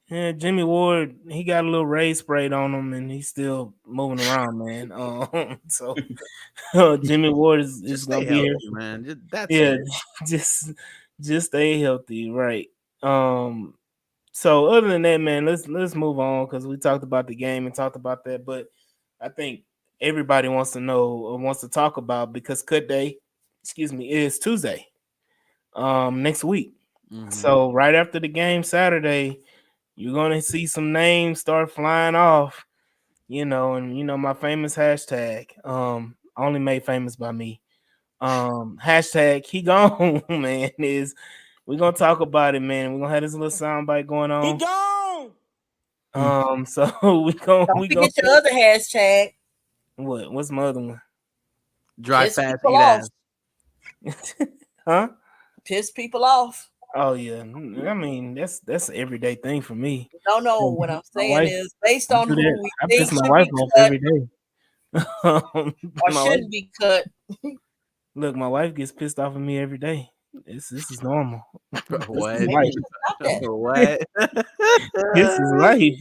yeah, Jimmy Ward, he got a little Ray sprayed on him, and he's still moving around, man. So Jimmy Ward is gonna be here, man. That's just stay healthy, right? So other than that, man, let's move on because we talked about the game and talked about that, but I think everybody wants to know or wants to talk about because cut day, is Tuesday, next week. Mm-hmm. So right after the game Saturday, you're gonna see some names start flying off, and my famous hashtag, only made famous by me. Hashtag he gone, man, is we're gonna talk about it, man. We're gonna have this little soundbite going on. He gone. So we gonna get your other hashtag. What's my other one? Dry fast, eat ass. Huh? Piss people off. Oh yeah, I mean that's an everyday thing for me. No, what I'm saying is based on who we I think piss my should wife be off cut every day. or shouldn't be cut. Look, my wife gets pissed off at me every day. This is normal. What? What? This is life.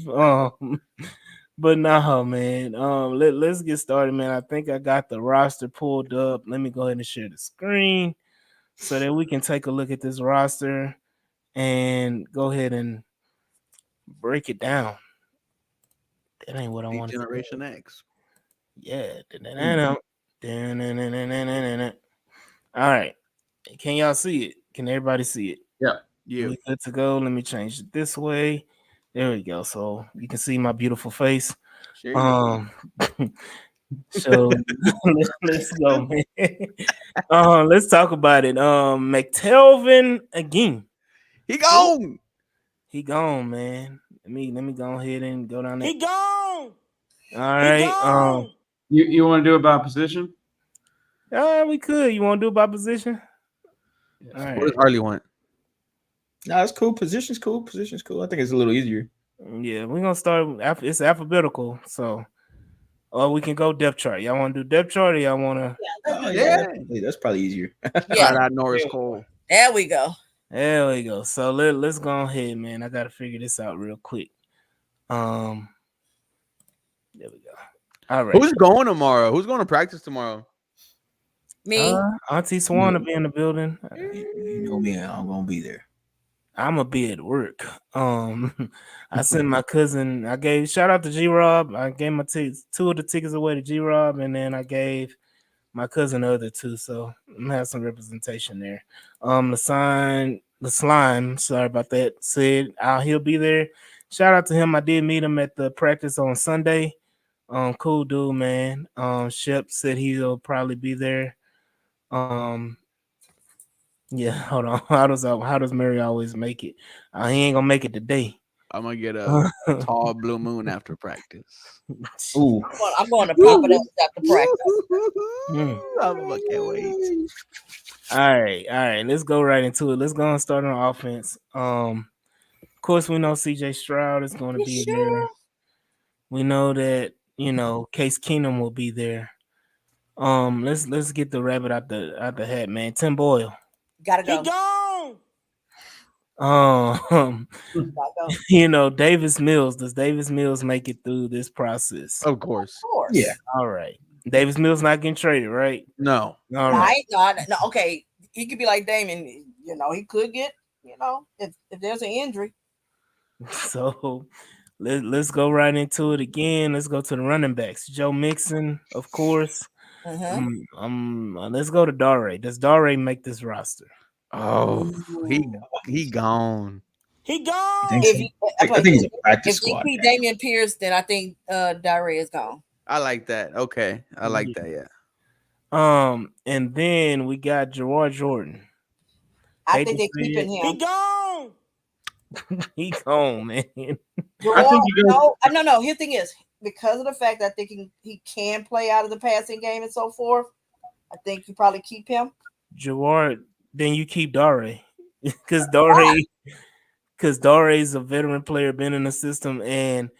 But no, man. Let's get started, man. I think I got the roster pulled up. Let me go ahead and share the screen so that we can take a look at this roster and go ahead and break it down. That ain't what I want. Generation X. Yeah. All right. Can y'all see it? Can everybody see it? Yeah. We good to go. Let me change it this way. There we go. So you can see my beautiful face. Sure. So let's go, man. Let's talk about it. McTelvin again. He gone. He gone, man. Let me go ahead and go down there. He gone. All right. You want to do it by position? We could. You want to do it by position? Yes. All right. What does Harley want? No, that's cool. Position's cool. I think it's a little easier. Yeah, we're gonna start. It's alphabetical, so or we can go depth chart. Y'all want to do depth chart, or y'all want to? Yeah, that's probably easier. Yeah. Out Norris Cole. There we go. There we go. So let's go ahead, man. I gotta figure this out real quick. There we go. All right. Who's going tomorrow? Who's going to practice tomorrow? Me. Auntie Swan will be in the building. You know me, I'm gonna be there. I'm gonna be at work. I sent my cousin. I gave shout out to G Rob. I gave my two of the tickets away to G Rob, and then I gave my cousin the other two. So I'm gonna have some representation there. The slime. Sorry about that. Said he'll be there. shout out to him. I did meet him at the practice on Sunday. Cool dude, man. Shep said he'll probably be there. Yeah, hold on. How does Mary always make it? He ain't gonna make it today. I'm gonna get a tall blue moon after practice. Ooh. I'm going to pop it up after practice. I can't wait. All right. Let's go right into it. Let's go and start on offense. Of course, we know C.J. Stroud is going to be there. We know that Case Keenum will be there. Let's get the rabbit out the hat, man. Tim Boyle. Gotta go. He gone. Davis Mills. Does Davis Mills make it through this process? Of course. Yeah. All right. Davis Mills not getting traded, right? No. All right. No, okay. He could be like Damon. He could get. If there's an injury. So let's go right into it again. Let's go to the running backs. Joe Mixon, of course. Let's go to Dare. Does Dare make this roster? Oh, he gone. He gone. I think he's a practice If squad. they keep Damian Pierce, then I think Dare is gone. I like that. Okay, I like that. Yeah. And then we got Gerard Jordan. I think they're keeping him. He gone. He gone, man. I think he goes. No. His thing is because of the fact that I think he can play out of the passing game and so forth. I think you probably keep him. Gerard, then you keep Dare because Dare is a veteran player, been in the system, and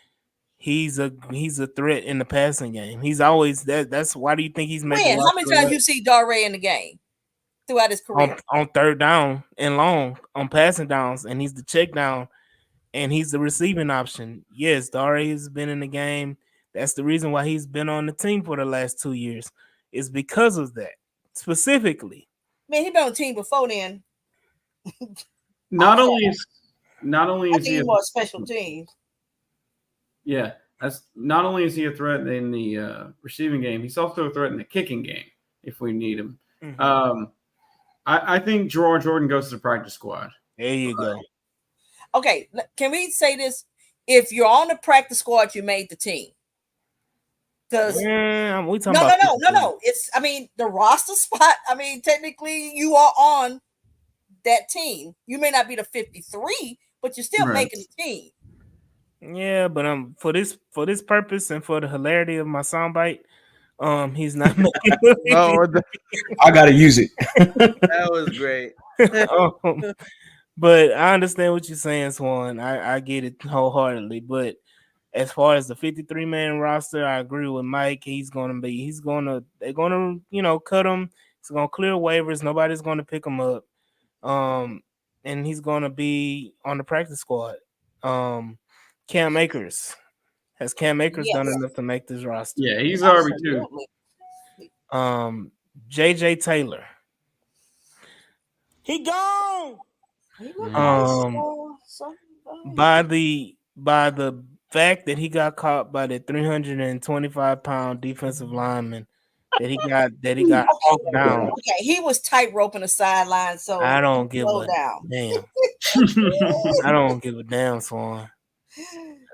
he's a threat in the passing game. He's always that. That's why do you think he's making? How many times you see Dare in the game throughout his career? On third down and long, on passing downs, and he's the check down, and he's the receiving option. Yes, Dare has been in the game. That's the reason why he's been on the team for the last 2 years. Is because of that specifically. Man, he been on the team before then. Not only is he more special teams. Yeah, that's not only is he a threat in the receiving game, he's also a threat in the kicking game if we need him. Mm-hmm. I think Gerard Jordan goes to the practice squad. There you go. Okay, can we say this? If you're on the practice squad, you made the team. Because we talking no. It's the roster spot. Technically you are on that team. You may not be the 53, but you're still making the team. Yeah, but for this purpose and for the hilarity of my soundbite, he's not making I gotta use it. That was great. But I understand what you're saying, Swan. I get it wholeheartedly. But as far as the 53-man roster, I agree with Mike. They're gonna cut him. He's gonna clear waivers. Nobody's gonna pick him up. And he's gonna be on the practice squad. Cam Akers. Has Cam Akers done enough to make this roster? Yeah, he's RB2. JJ Taylor. He gone. By the fact that he got caught by the 325-pound defensive lineman that he got hawked down. Okay, he was tight roping the sideline, so I don't give a damn. I don't give a damn, Swan.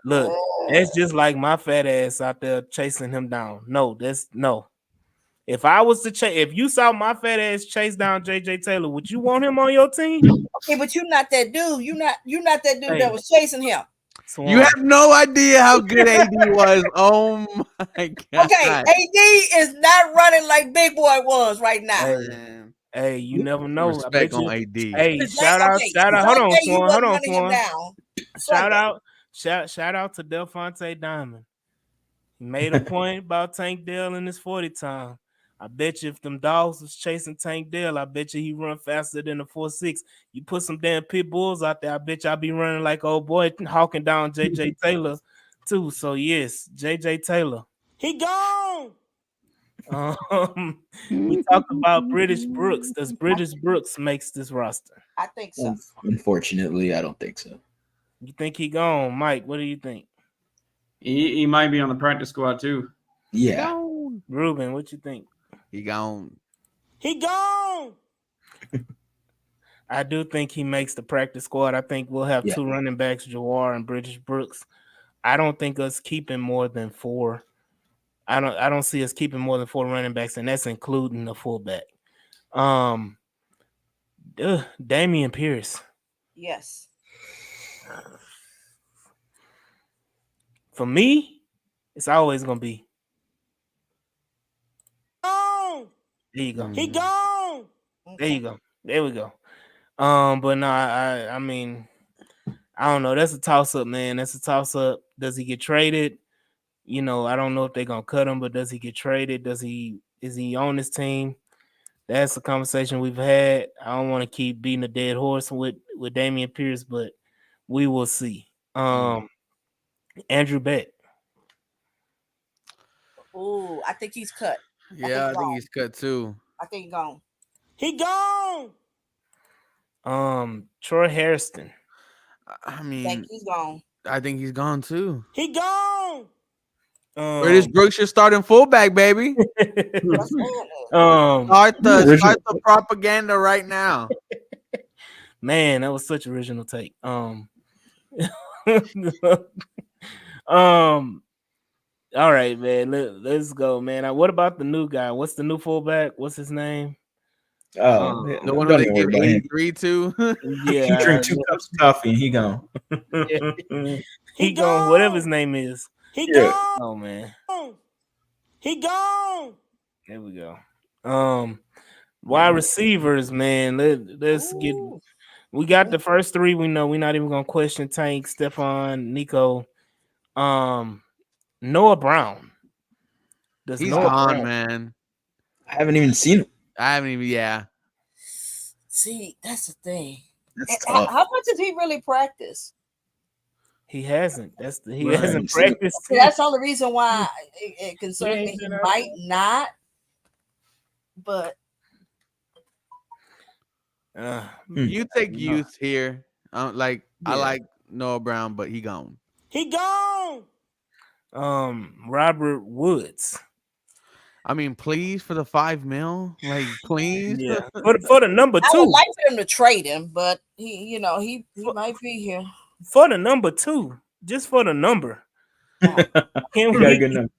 Look, that's just like my fat ass out there chasing him down. No. If I was to if you saw my fat ass chase down JJ Taylor, would you want him on your team? Okay, but you're not that dude. You're not that dude that was chasing him. Swan. You have no idea how good AD was. Oh my god. Okay, AD is not running like Big Boy was right now. Hey, you never know. Respect on AD. Hey, shout out. Hold on, Swan. Shout out to Delphonte Diamond. He made a point about Tank Dell in his 40 time. I bet you if them dogs was chasing Tank Dell, I bet you he run faster than the 4.6. You put some damn pit bulls out there, I bet you I'll be running like old boy hawking down JJ Taylor too. So yes, JJ Taylor. He gone. We talked about British Brooks. Does British Brooks makes this roster? I think so. Unfortunately, I don't think so. You think he gone? Mike, what do you think? He might be on the practice squad too. Yeah. Ruben, what you think? He gone. He gone. I do think he makes the practice squad. I think we'll have Yeah. 2 running backs, Jawar and British Brooks. I don't think us keeping more than 4. I don't see us keeping more than 4 running backs, and that's including the fullback. Damian Pierce. Yes. For me, it's always gonna be. There you go. He gone. There you go. There we go. But no, I mean, I don't know. That's a toss up, man. That's a toss up. Does he get traded? You know, I don't know if they're gonna cut him, but does he get traded? Is he on this team? That's a conversation we've had. I don't want to keep beating a dead horse with Damian Pierce, but we will see. Andrew Beck. Ooh, I think he's cut. Yeah, I think he's cut too. I think he's gone. Troy Hairston. I I mean, think he's gone. I think he's gone too. British Um, Brooks, your starting fullback, baby. That's it. Start the propaganda right now. Man, that was such original take. All right, man. Let's go, man. What about the new guy? What's the new fullback? What's his name? Oh, The one who don't they even give worry about him. 83 to. He Yeah, drink 2 cups of coffee and he gone. he gone. Whatever his name is. Yeah. Oh man. There we go. Wide receivers, man. Let's get. Ooh. We got the first 3. We know we're not even gonna question Tank, Stephon, Nico. Noah Brown. Does He's Noah gone, Brown- man. I haven't even seen him. I haven't even. Yeah, See, that's the thing. That's How tough. much does he really practice? He hasn't. He Right. hasn't practiced. So that's the only reason why it concerns He me. ain't He been out might not, but you take no. youth here. I Yeah. like Noah Brown, but he gone. Robert Woods. Oh, I mean, please for the $5 million, like please. Yeah, for the number I 2. would like for them to trade him, but he might be here. For the number 2, just for the number. Can He got a good number.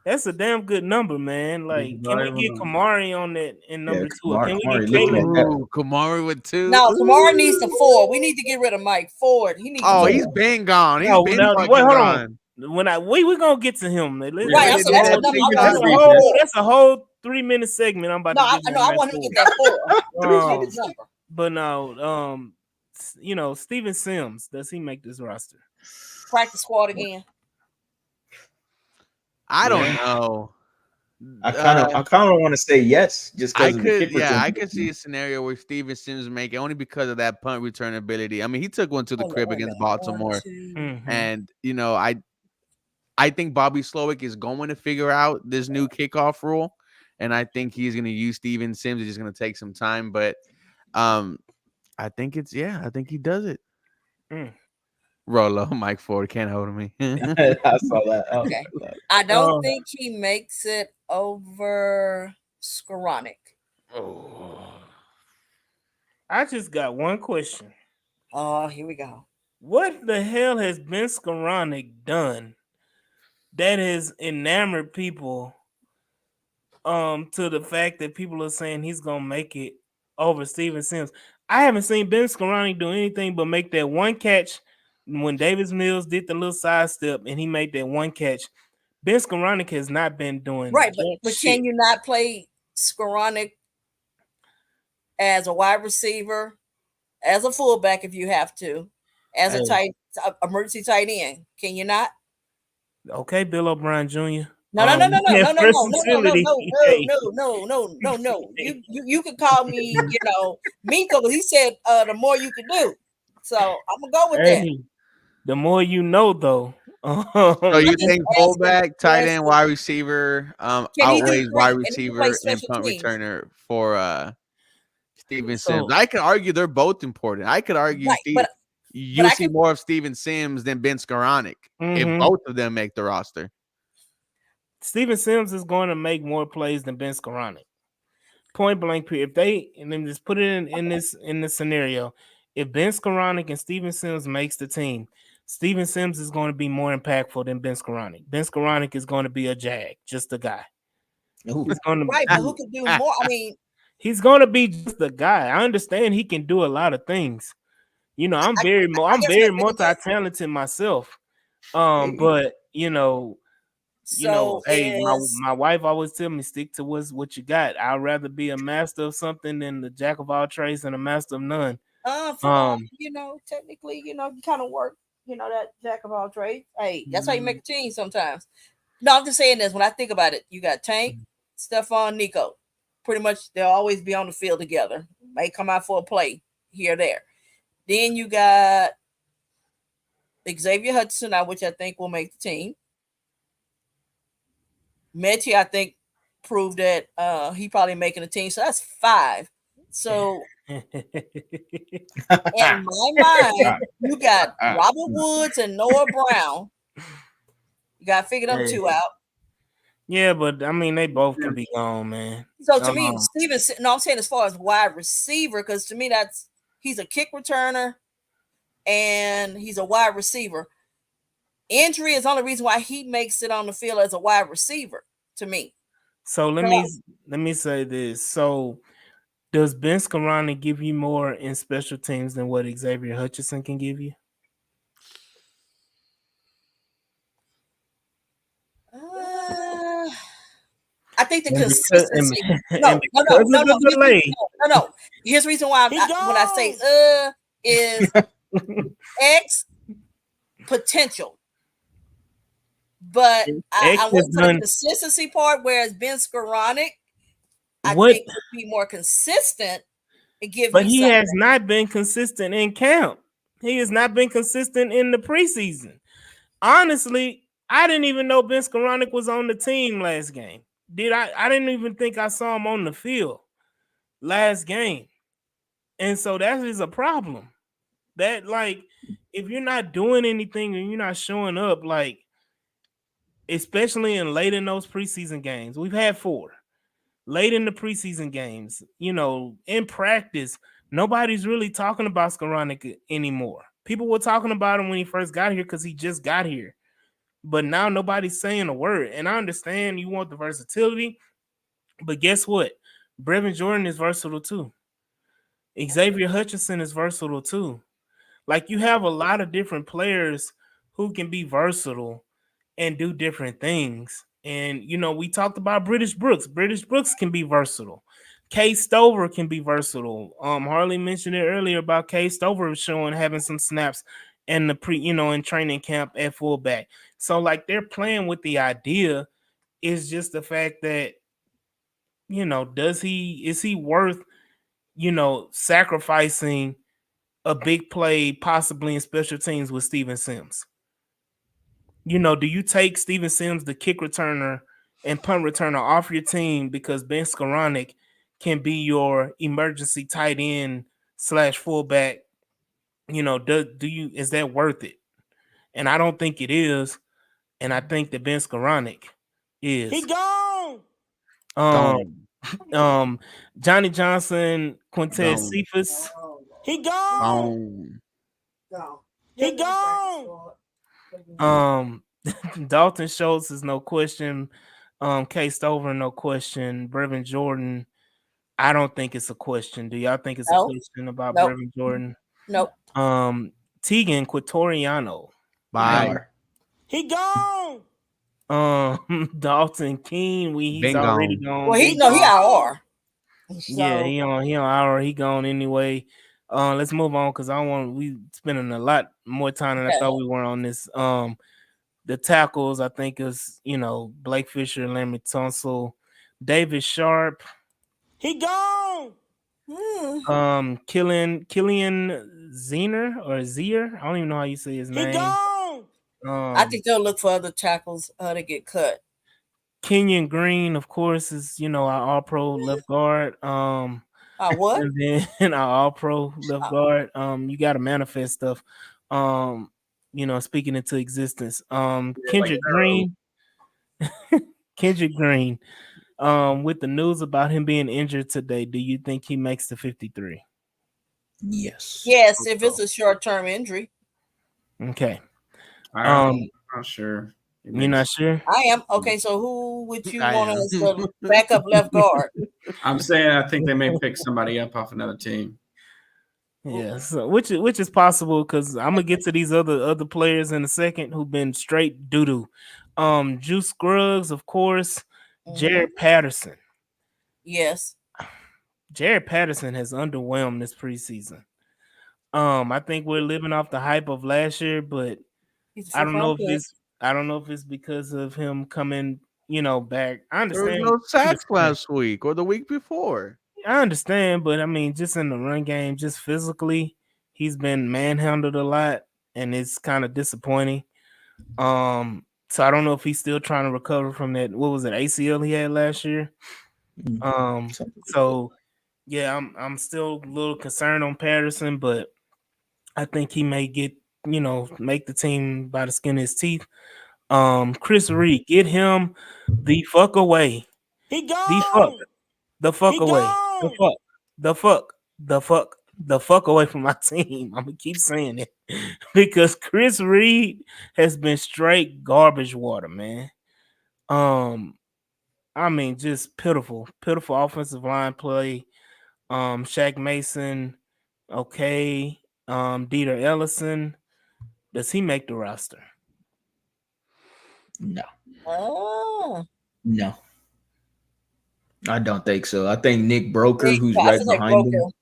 That's a damn good number, man. Like, can we get Kamari on that in number 2? Or can we Kamari get looking Caleb? at that. Ooh, Kamari with 2. No, Kamara needs the 4. We need to get rid of Mike Ford. He needs. Oh, to he's been gone. He's No, been now, fucking wait, hold gone. on. When we're gonna get to him. Right, They so that's did what take I'm it talking on about. defense. that's a whole 3-minute segment. I'm about No, to give I want him to get that 4. Um, His number. But no, Steven Sims, does he make this roster? Practice squad again. I don't know. I kind of want to say yes, just I because of the could, kick yeah, return. I could see a scenario where Steven Sims make it only because of that punt return ability. I mean, he took one to the Wait a crib minute, against wait a minute. Baltimore, 1, 2. Mhm. and I think Bobby Slowick is going to figure out this new kickoff rule, and I think he's going to use Steven Sims. It's just going to take some time, but I think I think he does it. Mm. Rolo, Mike Ford can't hold me. I saw that. Okay. I don't think he makes it over Skoranek. I just got one question. Oh, here we go. What the hell has Ben Skoranek done that has enamored people to the fact that people are saying he's gonna make it over Steven Sims? I haven't seen Ben Skoranek do anything but make that one catch when Davis Mills did the little sidestep and he made that one catch. Ben Skoranek has not been doing Right, jack but shit. can you not play Skoranek as a wide receiver, as a fullback if you have to, as a tight emergency tight end? Can you not? Okay, Bill O'Brien Jr. No. versatility. No. You could call me, Miko, but he said the more you can do. So I'm gonna go with that. Hey, the more you know, though. So you think fullback, tight asking. end, wide receiver Can he do outweighs three? wide And he can receiver play and special punt teams. returner for Steven So- Sims? I could argue they're both important. I could argue Right, you I see can- more of Steven Sims than Ben Skoranek if Mhm. both of them make the roster. Steven Sims is going to make more plays than Ben Skoranek. point blank period. If they and then just put it in this scenario, if Ben Skoranek and Steven Sims makes the team, Steven Sims is going to be more impactful than Ben Skoranek. Ben Skoranek is going to be a jag, just a guy. Ooh. He's going to Right, but who can do more? I mean, he's going to be just a guy. I understand he can do a lot of things. You know, I'm very multi-talented myself. But so hey, is my wife always tell me stick to what you got. I'd rather be a master of something than the jack of all trades and a master of none. technically, you kind of work, that jack of all trades. Hey, that's how you make a team sometimes. No, I'm just saying this. When I think about it, you got Tank, Stephon, Nico. Pretty much they'll always be on the field together. May come out for a play here or there. Then you got Xavier Hutchinson, which I think will make the team. Mechie, I think, proved that he probably making a team. So that's 5. So in my mind, you got Robert Woods and Noah Brown. You got to figure them 2 out. Yeah, but I mean, they both can be gone, man. So to me, I'm saying as far as wide receiver, because to me, he's a kick returner and he's a wide receiver. Injury is the only reason why he makes it on the field as a wide receiver to me. So let me say this. So does Ben Skoranek give you more in special teams than what Xavier Hutchinson can give you? I think the consistency. No. Here's the reason why when I say is X potential, but I went to the consistency part. Whereas Ben Skoranek, I think would be more consistent and give. But he has not been consistent in camp. He has not been consistent in the preseason. Honestly, I didn't even know Ben Skoranek was on the team last game. I didn't even think I saw him on the field last game. And so that is a problem. That, like, if you're not doing anything and you're not showing up, like, especially in late in those preseason games, we've had 4. Late in the preseason games, in practice, nobody's really talking about Skoranek anymore. People were talking about him when he first got here because he just got here. But now nobody's saying a word. And I understand you want the versatility, but guess what? Brevin Jordan is versatile too. Xavier Hutchinson is versatile too. Like, you have a lot of different players who can be versatile and do different things. And, we talked about British Brooks. British Brooks can be versatile. Kay Stover can be versatile. Harley mentioned it earlier about Kay Stover having some snaps in the in training camp at fullback. So, like, they're playing with the idea. It's just the fact that, is he worth, sacrificing a big play possibly in special teams with Steven Sims? Do you take Steven Sims, the kick returner and punt returner, off your team because Ben Skoranek can be your emergency tight end / fullback? Is that worth it? And I don't think it is. And I think that Ben Skoranek is. He gone. Johnny Johnson, Quintez Cephas. He gone. He gone. Dalton Schultz is no question. Kay Stover, no question. Brevin Jordan, I don't think it's a question. Do y'all think it's a question about Brevin Jordan? Nope. Tegan Quatoriano. Bye. He gone. Dalton Keene, he's Been already gone. gone. Well, he IR. Yeah, he on IR. He gone anyway. Let's move on because we spending a lot more time than I thought we were on this. The tackles, I think, is Blake Fisher, Larry Tunsil, David Sharp. He gone. Killian Zener or Zier. I don't even know how you say his name. He gone. I think they'll look for other tackles to get cut. Kenyon Green, of course, is our All-Pro left guard. What? And then our All-Pro left guard. You got to manifest stuff. Speaking into existence. Kendrick Green. Kendrick Green. With the news about him being injured today, do you think he makes the 53? Yes. Yes, if it's a short-term injury. Okay. I'm not sure. You're not sure? I am. Okay, so who would you I want am. as the backup left guard? I'm saying I think they may pick somebody up off another team. Yeah, so which is possible because I'm gonna get to these other players in a second who've been straight doo doo. Juice Scruggs, of course. Jared Patterson. Yes. Jared Patterson has underwhelmed this preseason. I think we're living off the hype of last year, but He's I don't know if pick. it's because of him coming, back. I There was understand. no sacks last week or the week before. I understand, but I mean, just in the run game, just physically, he's been manhandled a lot, and it's kind of disappointing. So I don't know if he's still trying to recover from that. What was it, ACL he had last year? So yeah, I'm still a little concerned on Patterson, but I think he may make the team by the skin of his teeth. Chris Reed, get him the fuck away. He The fuck. gone. The fuck He away. gone. The fuck away from my team. I'm gonna keep saying it because Chris Reed has been straight garbage water, man. I mean, just pitiful offensive line play. Shaq Mason, okay. Dieter Ellison, does he make the roster? No. Oh. No. I don't think so. I think Nick Broker, who's right behind him,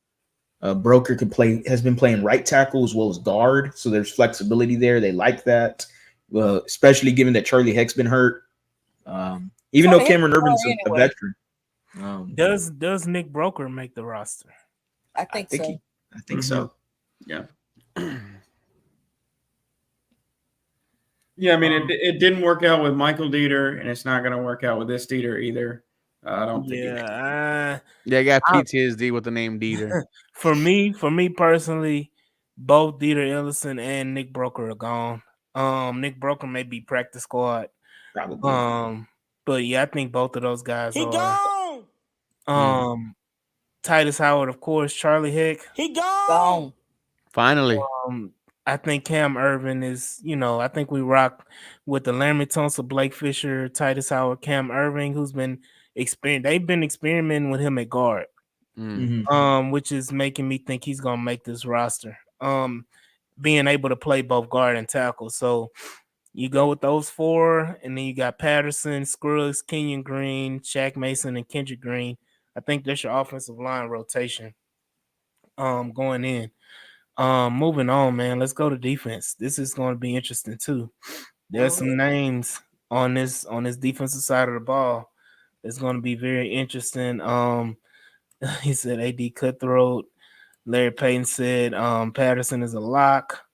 Broker has been playing right tackle as well as guard, so there's flexibility there. They like that, especially given that Charlie Heck's been hurt. Even though Cameron Irvin's a veteran. Does Nick Broker make the roster? I think so. I think so. Yeah. Yeah, I mean, it didn't work out with Michael Dieter, and it's not going to work out with this Dieter either. I don't think. Yeah, I got PTSD with the name Dieter. For me personally, both Dieter Ellison and Nick Broker are gone. Nick Broker may be practice squad. Probably. But yeah, I think both of those guys are. Gone. Titus Howard, of course. Charlie Heck. He gone. Finally. I think Cam Irvin is, I think we rock with the Laramie Tunsil, Blake Fisher, Titus Howard, Cam Irving, who's been they've been experimenting with him at guard. Which is making me think he's gonna make this roster. Being able to play both guard and tackle. So you go with those four, and then you got Patterson, Scruggs, Kenyon Green, Shaq Mason, and Kendrick Green. I think that's your offensive line rotation. Going in. Moving on, man. Let's go to defense. This is going to be interesting too. There's some names on this defensive side of the ball. It's going to be very interesting. He said AD Cutthroat. Larry Payton said Patterson is a lock.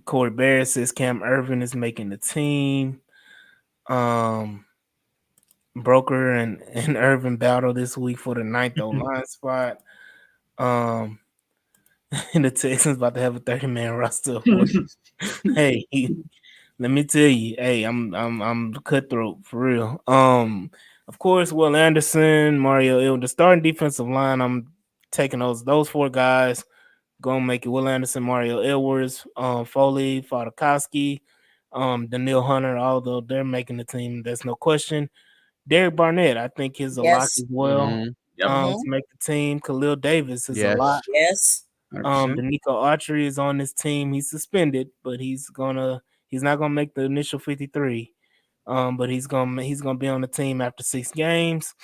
Corey Barrett says Cam Irvin is making the team. Broker and Irvin battle this week for the 9th O-line spot. And the Texans about to have a 30-man roster. Hey, let me tell you, hey, I'm cutthroat for real. Of course, Will Anderson, Mario Ill, the starting defensive line. I'm taking those four guys. Gonna make it Will Anderson, Mario Edwards, Foley, Fadakowski, Daniil Hunter, although they're making the team, there's no question. Derek Barnett, I think is a lock as well. To make the team. Khalil Davis is a lock. Yes. Danico Autry is on this team. He's suspended, but he's not gonna make the initial 53. But he's gonna be on the team after 6 games.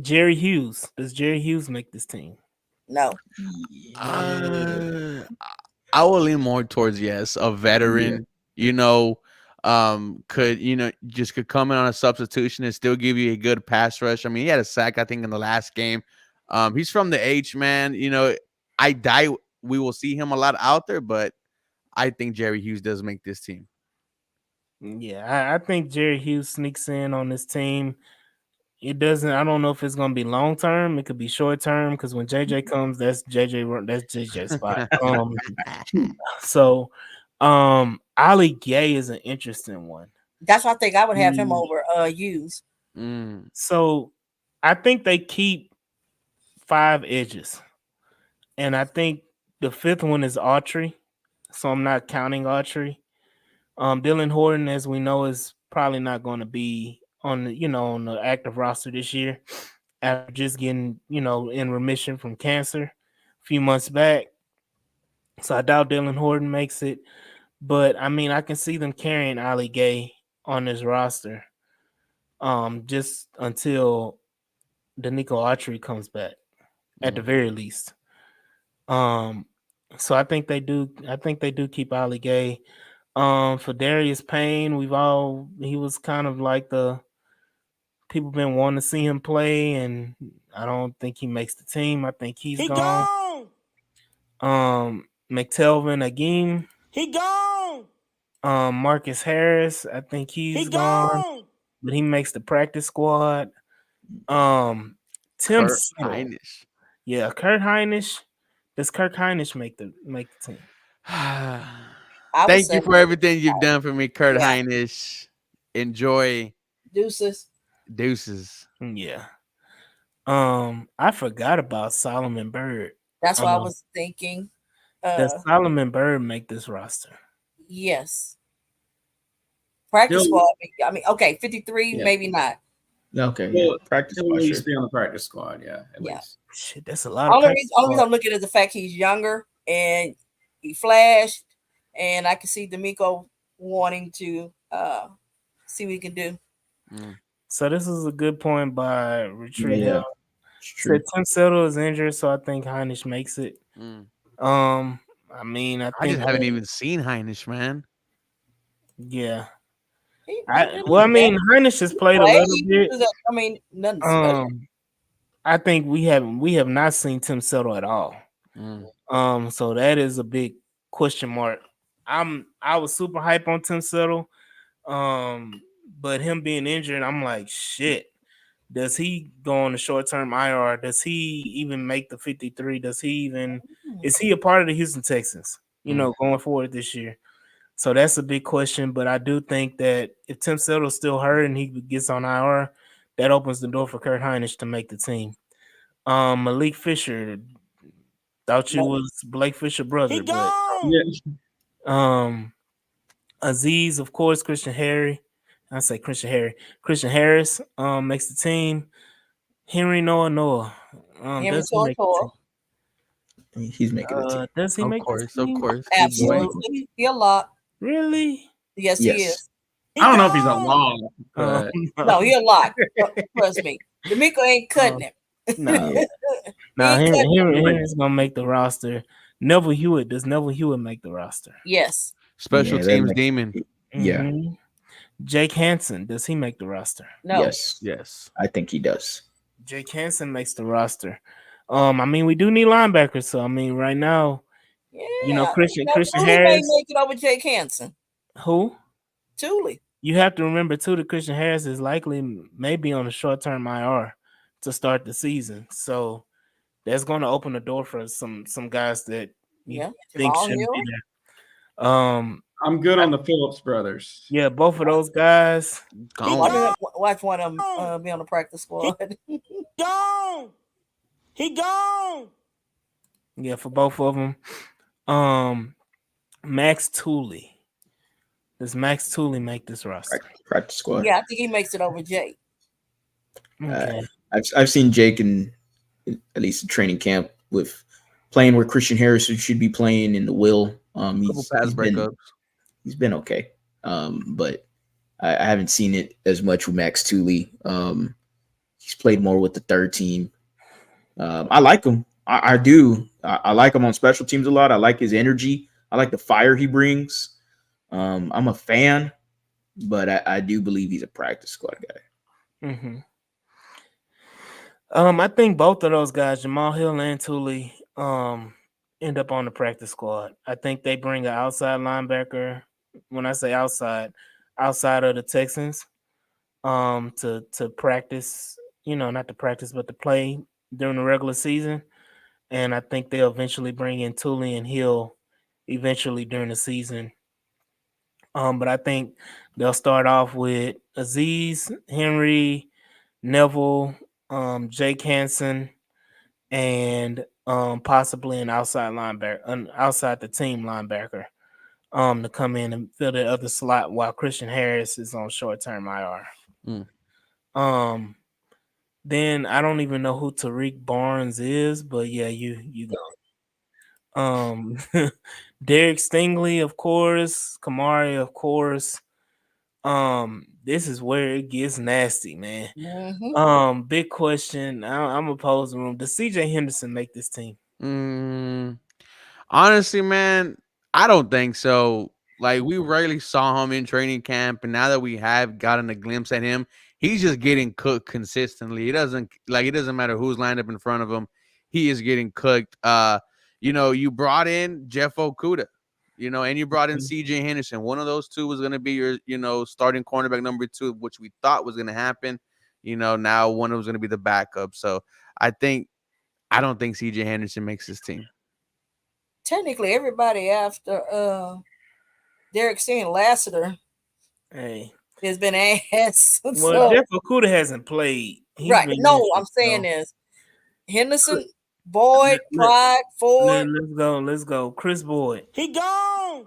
Jerry Hughes. Does Jerry Hughes make this team? No. I will lean more towards yes. A veteran, could come in on a substitution and still give you a good pass rush. I mean, he had a sack, I think, in the last game. He's from the H, man. I doubt we will see him a lot out there, but I think Jerry Hughes does make this team. Yeah, I think Jerry Hughes sneaks in on this team. It doesn't. I don't know if it's gonna be long term. It could be short term because when JJ comes, that's JJ's spot. So, Ali Gay is an interesting one. That's why I think I would have him over Hughes. So I think they keep 5 edges. And I think the 5th one is Autry. So I'm not counting Autry. Dylan Horton, as we know, is probably not going to be on on the active roster this year after just getting, in remission from cancer a few months back. So I doubt Dylan Horton makes it. But I mean, I can see them carrying Ali Gay on this roster. Just until Danico Autry comes back, at the very least. So I think they do. I think they do keep Ali Gay. For Darius Payne, he was kind of like the people been wanting to see him play, and I don't think he makes the team. I think he's gone. McTelvin Agim. He gone. Marcus Harris, I think he's gone, but he makes the practice squad. Tim Kurt Settle. Hinish. Yeah, Kurt Hinish. Does Kurt Hinish make the team? Thank you for everything you've done for me, Kurt Hinish. Enjoy. Deuces. Yeah. I forgot about Solomon Bird. That's what I was thinking. Does Solomon Bird make this roster? Yes. Practice squad. I mean, okay, 53, maybe not. Okay, well, practice squad. At least be on the practice squad, at least. Shit, that's a lot of only reason I'm looking at the fact he's younger and he flashed, and I can see D'Amico wanting to see what he can do. So this is a good point by Retreat. Yeah, so Tim Settle is injured, so I think Hinish makes it. I mean, I just haven't even seen Hinish, man. Yeah. Hinish has played a little bit. I mean, nothing special. I think we have not seen Tim Settle at all. So that is a big question mark. I was super hype on Tim Settle. But him being injured, I'm like, shit. Does he go on the short-term IR? Does he even make the 53? Is he a part of the Houston Texans, going forward this year? So that's a big question. But I do think that if Tim Settle's still hurt and he gets on IR, that opens the door for Kurt Hinish to make the team. Malik Fisher, thought you was Blake Fisher brother, but Aziz, of course, Christian Harris makes the team. Henry Noah. Henry Noah. He's making the team. Does he make the team? Of course. Absolutely. He a lot. Really? Yes, he is. I don't know if he's a lot. No, he a lot. Trust me. D'Amico ain't cutting him. No. Henry's gonna make the roster. Neville Hewitt. Does Neville Hewitt make the roster? Yes. Special teams demon. Yeah. Jake Hansen. Does he make the roster? No. Yes. I think he does. Jake Hansen makes the roster. I mean, we do need linebackers. So I mean, right now, Christian Harris may make it over Jake Hansen. Who? Thule. You have to remember too that Christian Harris is maybe on a short-term IR to start the season. So that's going to open the door for some guys that you think shouldn't be there. I'm good on the Phillips brothers. Yeah, both of those guys. Watch one of them be on the practice squad. He gone. Yeah, for both of them. Max Tooley. Does Max Tooley make this roster? Practice squad. Yeah, I think he makes it over Jake. Okay. I've seen Jake in at least a training camp with playing where Christian Harris should be playing in the will. He's been okay. But I haven't seen it as much with Max Tooley. He's played more with the third team. I like him. I do. I like him on special teams a lot. I like his energy. I like the fire he brings. I'm a fan, but I do believe he's a practice squad guy. Mm-hmm. I think both of those guys, Jamal Hill and Tooley, end up on the practice squad. I think they bring an outside linebacker. When I say outside of the Texans, to practice, not to practice, but to play during the regular season. And I think they'll eventually bring in Tooley and Hill eventually during the season. But I think they'll start off with Aziz, Henry, Neville, Jake Hansen, and possibly an outside linebacker, an outside the team linebacker, to come in and fill the other slot while Christian Harris is on short term IR. Mm. Um, then I don't even know who Tariq Barnes is, but yeah, you go. Derek Stingley, of course, Kamari, of course. This is where it gets nasty, man. Big question. I'm opposed room. Does CJ Henderson make this team? Honestly, man, I don't think so. Like, we rarely saw him in training camp, and now that we have gotten a glimpse at him, he's just getting cooked consistently. It doesn't matter who's lined up in front of him, he is getting cooked. You brought in Jeff Okuda, and you brought in CJ Henderson. One of those two was gonna be your, starting cornerback number 2, which we thought was gonna happen. Now one of them was gonna be the backup. So I don't think CJ Henderson makes this team. Technically, everybody after Derek Steen Lassiter Hey, has been asked. well, Jeff Okuda hasn't played. He's right. been No, injured, I'm saying so is Henderson, Boyd, let- Pride, Ford. let's go. Chris Boyd, He gone.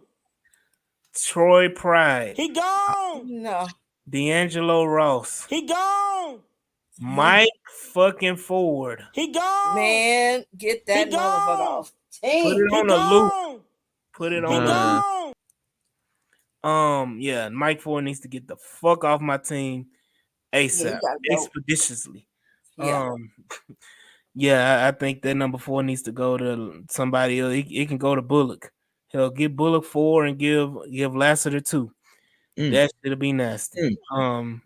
Troy Pride, He gone. No. D'Angelo Ross, He gone. Mike fucking Ford. He gone. Man, get that He motherfucker gone. off. Put Team. it He on a loop. gone. Put it He on a gone. Yeah, Mike Ford needs to get the fuck off my team Yeah, ASAP, you gotta go. expeditiously. Yeah. Yeah, I think that number 4 needs to go to somebody else. It can go to Bullock. He'll give Bullock 4 and give Lassiter 2. That should be nasty. Mm.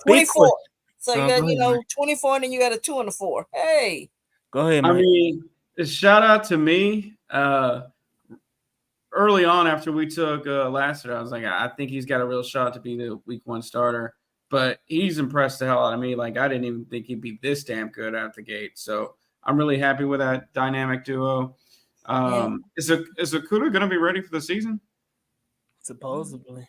Big 24. question. So you Go got, ahead, Mike. 24, and then you got a 2 and a 4. Hey. Go ahead, I Mike. mean, a shout out to me. Early on, after we took Lassiter, I was like, I think he's got a real shot to be the week 1 starter. But he's impressed the hell out of me. Like, I didn't even think he'd be this damn good out the gate. So I'm really happy with that dynamic duo. Is Okuda going to be ready for the season? Supposedly.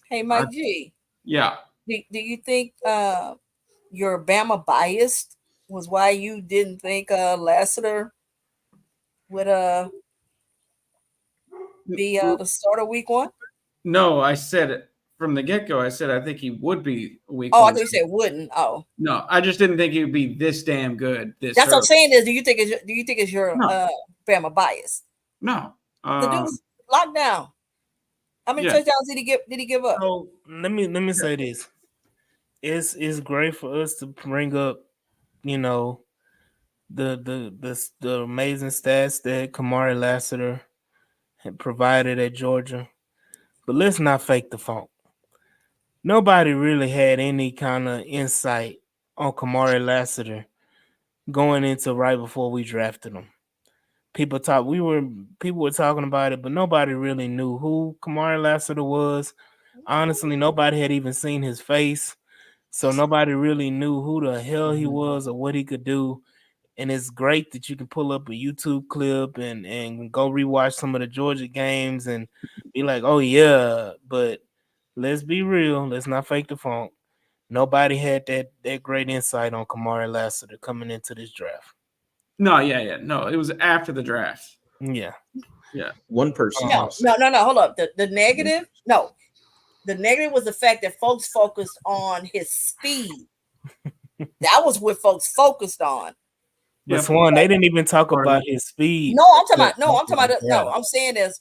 Hey, Mike G. Yeah. Do you think your Bama biased was why you didn't think Lassiter would be the starter week 1? No, I said it from the get-go. I said I think he would be week Oh, I 1. thought you said wouldn't. Oh, No, I just didn't think he would be this damn good. This that's what I'm early. saying. Is do you think it's your No. Bama bias? No. The dude's locked down. How many Yeah. touchdowns did he give up? So let me say this. It's great for us to bring up, the amazing stats that Kamari Lassiter had provided at Georgia. But let's not fake the funk. Nobody really had any kind of insight on Kamari Lassiter going into right before we drafted him. People were talking about it, but nobody really knew who Kamari Lassiter was. Honestly, nobody had even seen his face. So nobody really knew who the hell he was or what he could do. And it's great that you can pull up a YouTube clip and go rewatch some of the Georgia games and be like, oh yeah, but let's be real. Let's not fake the funk. Nobody had that great insight on Kamari Lassiter coming into this draft. No, yeah. No, it was after the draft. Yeah. Yeah. One person. No. Hold up. The negative. No, the negative was the fact that folks focused on his speed. That was what folks focused on. But Yeah. Swan, they didn't even talk about his speed. I'm saying is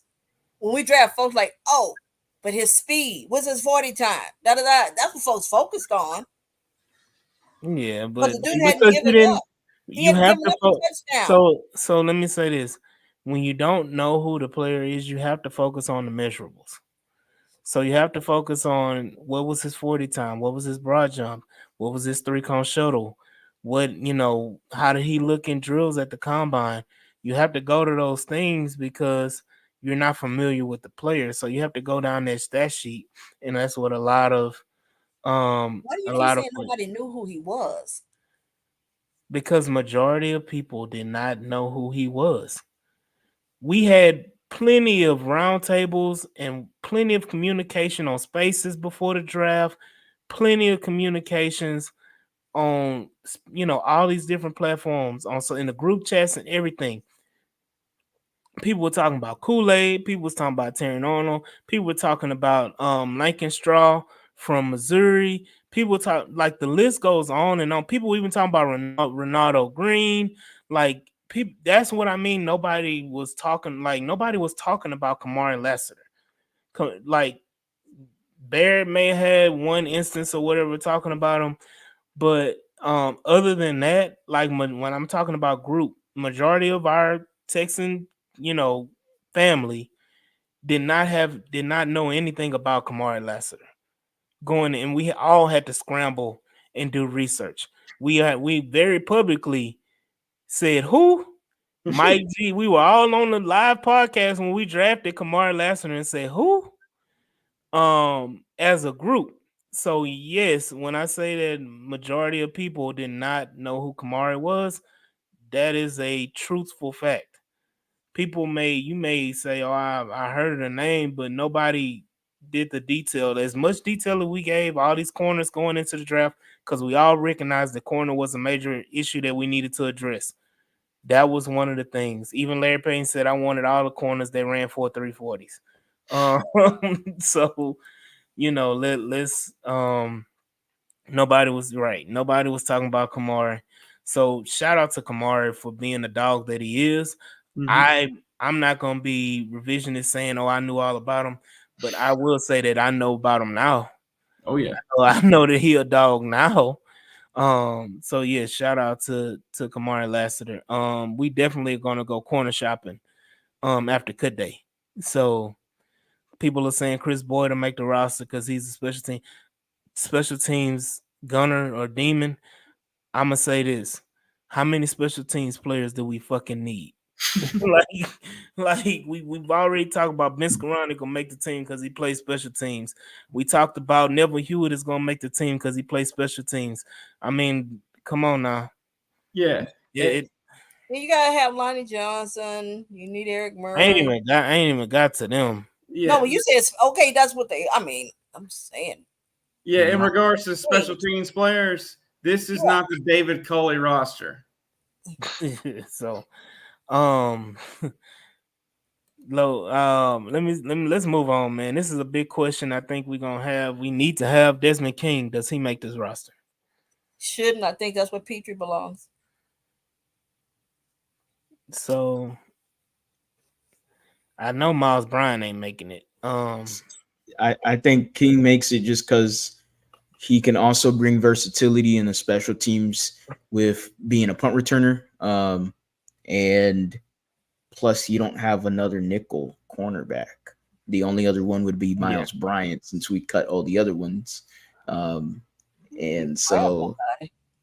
when we draft folks like, oh, but his speed, what's his 40 time? That's what folks focused on. Yeah, but the dude hadn't given up. You have to so let me say this. When you don't know who the player is, you have to focus on the measurables. So you have to focus on what was his 40 time, what was his broad jump, what was his 3-cone shuttle, how did he look in drills at the combine? You have to go to those things because you're not familiar with the player. So you have to go down that stat sheet, and that's what a lot of why do you keep saying nobody knew who he was? Because majority of people did not know who he was. We had plenty of roundtables and plenty of communication on Spaces before the draft, plenty of communications on all these different platforms on so in the group chats and everything. People were talking about Kool-Aid, people was talking about Terry Arnold, people were talking about Lincoln Straw from Missouri. People talk like the list goes on and on. People even talking about Ronaldo Green. Like people, that's what I mean. Nobody was talking about Kamari Lassiter. Like Barrett may have had one instance or whatever talking about him, but other than that, like when I'm talking about group, majority of our Texan, family did not know anything about Kamari Lassiter. Going and we all had to scramble and do research. We very publicly said who Mike G. We were all on the live podcast when we drafted Kamari Lassiter and said who as a group. So yes, when I say that majority of people did not know who Kamari was, that is a truthful fact. You may say, "Oh, I heard the name," but nobody did the detail. As much detail that we gave all these corners going into the draft, because we all recognized the corner was a major issue that we needed to address. That was one of the things. Even Larry Payne said, "I wanted all the corners that ran 4.340s." So let's nobody was right. Nobody was talking about Kamari. So shout out to Kamari for being the dog that he is. I'm not gonna be revisionist saying, "Oh, I knew all about him," but I will say that I know about him now. Oh yeah, I know that he a dog now. So yeah, shout out to Kamari Lassiter. We definitely are gonna go corner shopping after cut day. So people are saying Chris Boyd to make the roster because he's a special teams gunner or demon. I'm gonna say this: how many special teams players do we fucking need? We've already talked about Ben Skoranek gonna make the team because he plays special teams. We talked about Neville Hewitt is gonna make the team because he plays special teams. I mean, come on now. yeah. You gotta have Lonnie Johnson. You need Eric Murray. I ain't even got to them. Yeah. No, when you say it's okay, that's what they. I mean, I'm saying. Yeah, in regards to special teams players, this is not the David Culley roster. So, let's move on, man. This is a big question. I think we need to have Desmond King. Does he make this roster? Shouldn't. I think that's where Petrie belongs. So I know Miles Bryant ain't making it. I think King makes it just because he can also bring versatility in the special teams with being a punt returner. And plus, you don't have another nickel cornerback. The only other one would be Miles Bryant since we cut all the other ones. And so,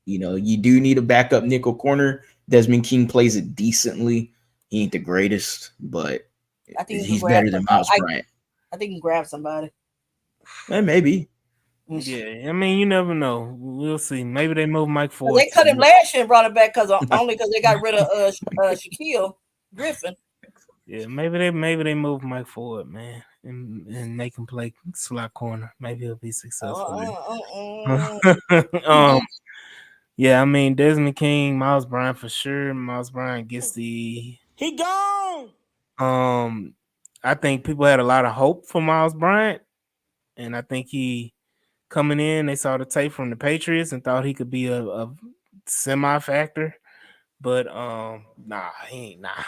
you do need a backup nickel corner. Desmond King plays it decently. He ain't the greatest, but I think he's better than Miles Bryant. I think he can grab somebody. Maybe. Yeah, I mean, you never know. We'll see. Maybe they move Mike Ford. They cut him last year and brought him back only because they got rid of Shaquille Griffin. Yeah, maybe they move Mike Ford, man, and make him play slot corner. Maybe he'll be successful. Yeah, I mean Desmond King, Miles Bryant for sure. Miles Bryant gets He gone. I think people had a lot of hope for Miles Bryant, and I think he coming in, they saw the tape from the Patriots and thought he could be a semi factor, but nah, he ain't nah.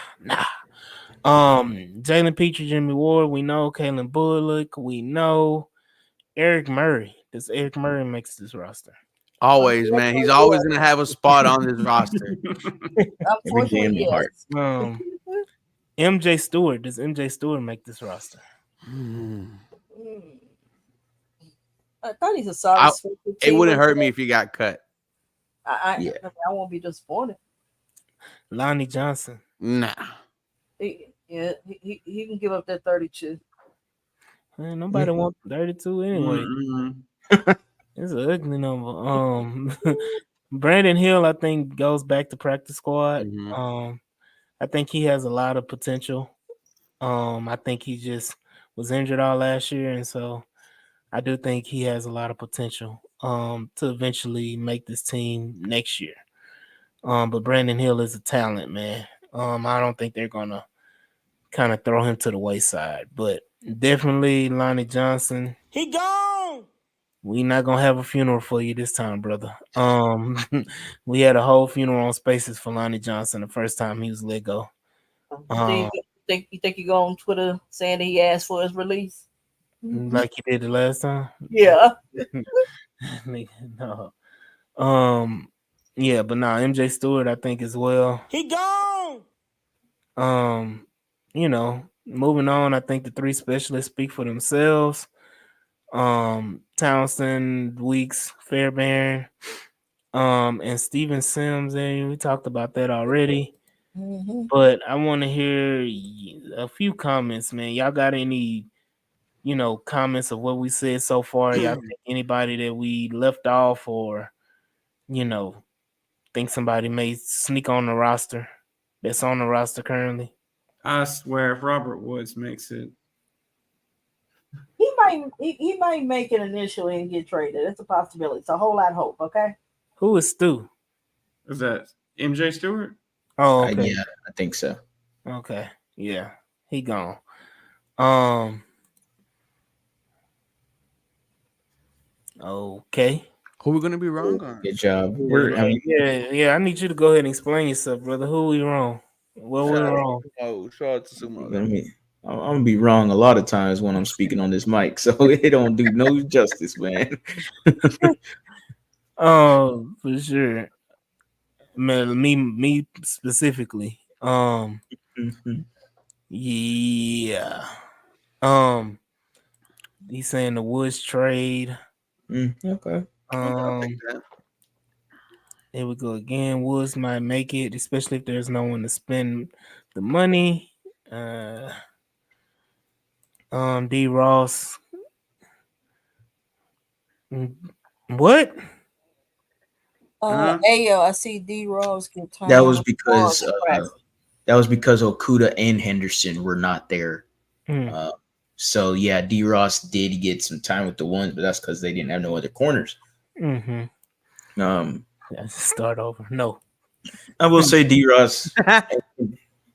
Jalen Petrie, Jimmy Ward, we know. Kalen Bullock, we know. Eric Murray. Does Eric Murray makes this roster? Always, man. He's always gonna have a spot on this roster. Unfortunately, yes. MJ Stewart. Does MJ Stewart make this roster? I thought he's a sorry. It wouldn't hurt me if he got cut. I won't be disappointed. Lonnie Johnson. Nah. He can give up that 32. Man, nobody wants 32 anyway. It's an ugly number. Brandon Hill, I think, goes back to practice squad. I think he has a lot of potential. I think he just was injured all last year, and so I do think he has a lot of potential to eventually make this team next year. But Brandon Hill is a talent, man. I don't think they're gonna kind of throw him to the wayside, but definitely Lonnie Johnson. He gone. We not gonna have a funeral for you this time, brother. We had a whole funeral on Spaces for Lonnie Johnson the first time he was let go. You think you go on Twitter saying that he asked for his release? Like he did the last time. Yeah. No. Yeah, but nah, MJ Stewart, I think as well. He gone. Moving on, I think the three specialists speak for themselves. Townsend, Weeks, Fairbairn, and Steven Sims. We talked about that already. Mm-hmm. But I want to hear a few comments, man. Y'all got any, comments of what we said so far? Y'all think anybody that we left off or, think somebody may sneak on the roster that's on the roster currently? I swear, if Robert Woods makes it, He might make it initially and get traded. It's a possibility. It's a whole lot of hope. Okay. Who is Stu? is that MJ Stewart? Oh, okay. Yeah, I think so. Okay. Yeah. He gone. Okay. Who we gonna be wrong on? Good job. Yeah. I need you to go ahead and explain yourself, brother. Who we wrong? What we wrong? Oh, shout out to Sumo. I'm gonna be wrong a lot of times when I'm speaking on this mic, so it don't do no justice, man. Oh, for sure. Man, me specifically. Mhm. Yeah. He's saying the Woods trade. Okay. I'll take that. Here we go again. Woods might make it, especially if there's no one to spend the money. D Ross. What? Ayo, I see D Rose get turned. That was because Okuda and Henderson were not there. So yeah, D Ross did get some time with the ones, but that's because they didn't have no other corners. Mm-hmm. Let's start over. No. I will say D Ross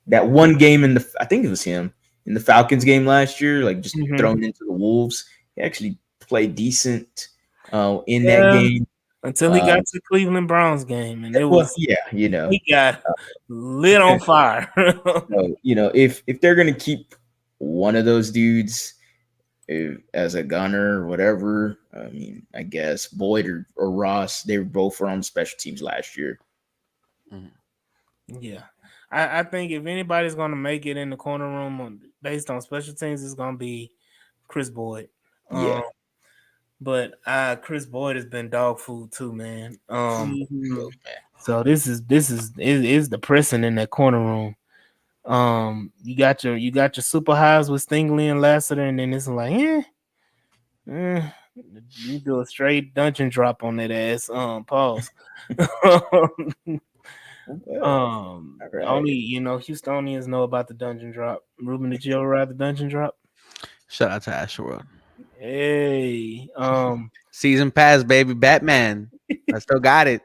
that one game I think it was him in the Falcons game last year, like just thrown into the Wolves. He actually played decent in that game until he got to the Cleveland Browns game, and it was he got lit on fire. So, if they're gonna keep one of those dudes as a gunner or whatever, I mean, I guess Boyd or Ross, they were both on special teams last year. Yeah, I think if anybody's gonna make it in the corner room based on special teams, it's gonna be Chris Boyd. Yeah. But Chris Boyd has been dog food too, man. So this is depressing in that corner room. You got your super highs with Stingley and Lassiter, and then it's like, you do a straight dungeon drop on that ass. Pause. Right. Only Houstonians know about the dungeon drop. Ruben, did you ever ride the dungeon drop? Shout out to Asherworld. Hey, season pass, baby, Batman. I still got it.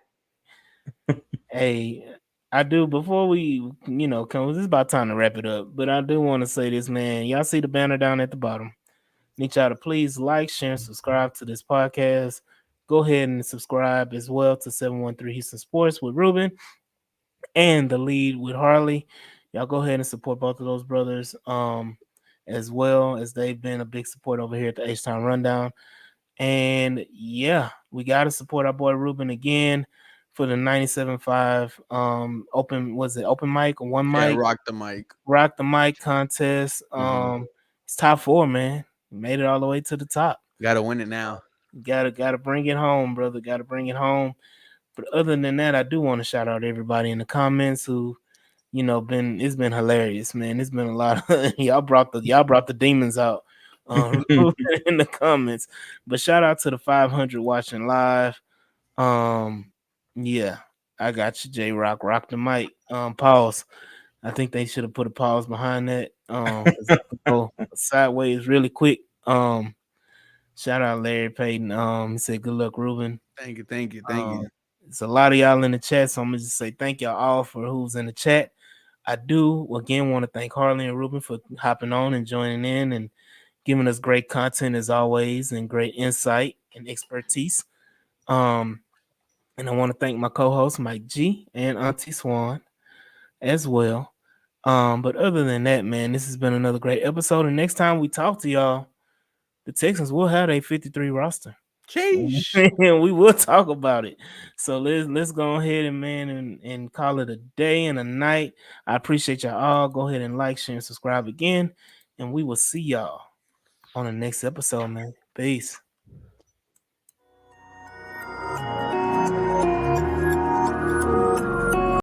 Hey, I do. Before we, come, it's about time to wrap it up. But I do want to say this, man. Y'all see the banner down at the bottom. Need y'all to please like, share, and subscribe to this podcast. Go ahead and subscribe as well to 713 Houston Sports with Ruben and the lead with Harley. Y'all go ahead and support both of those brothers, as well as they've been a big support over here at the H-Town Rundown. And yeah, we got to support our boy Ruben again for the 97.5 open mic or one mic? Rock the mic contest. It's top 4, man. Made it all the way to the top. Gotta win it now. Gotta bring it home, brother. Gotta bring it home. But other than that, I do want to shout out everybody in the comments who, it's been hilarious, man. It's been a lot of y'all brought the demons out in the comments. But shout out to the 500 watching live. Yeah, I got you, J Rock. Rock the mic. Pause. I think they should have put a pause behind that. 'Cause I could go sideways really quick. Shout out Larry Payton. He said, "Good luck, Ruben." Thank you, thank you, thank you. It's a lot of y'all in the chat, so I'm gonna just say thank y'all all for who's in the chat. I do again want to thank Harley and Ruben for hopping on and joining in and giving us great content as always and great insight and expertise. And I want to thank my co-host Mike G and Auntie Swan as well. But other than that, man, this has been another great episode. And next time we talk to y'all, the Texans will have a 53 roster. Sheesh. And we will talk about it. So let's go ahead and and call it a day and a night. I appreciate y'all all. Go ahead and like, share, and subscribe again. And we will see y'all on the next episode, man. Peace.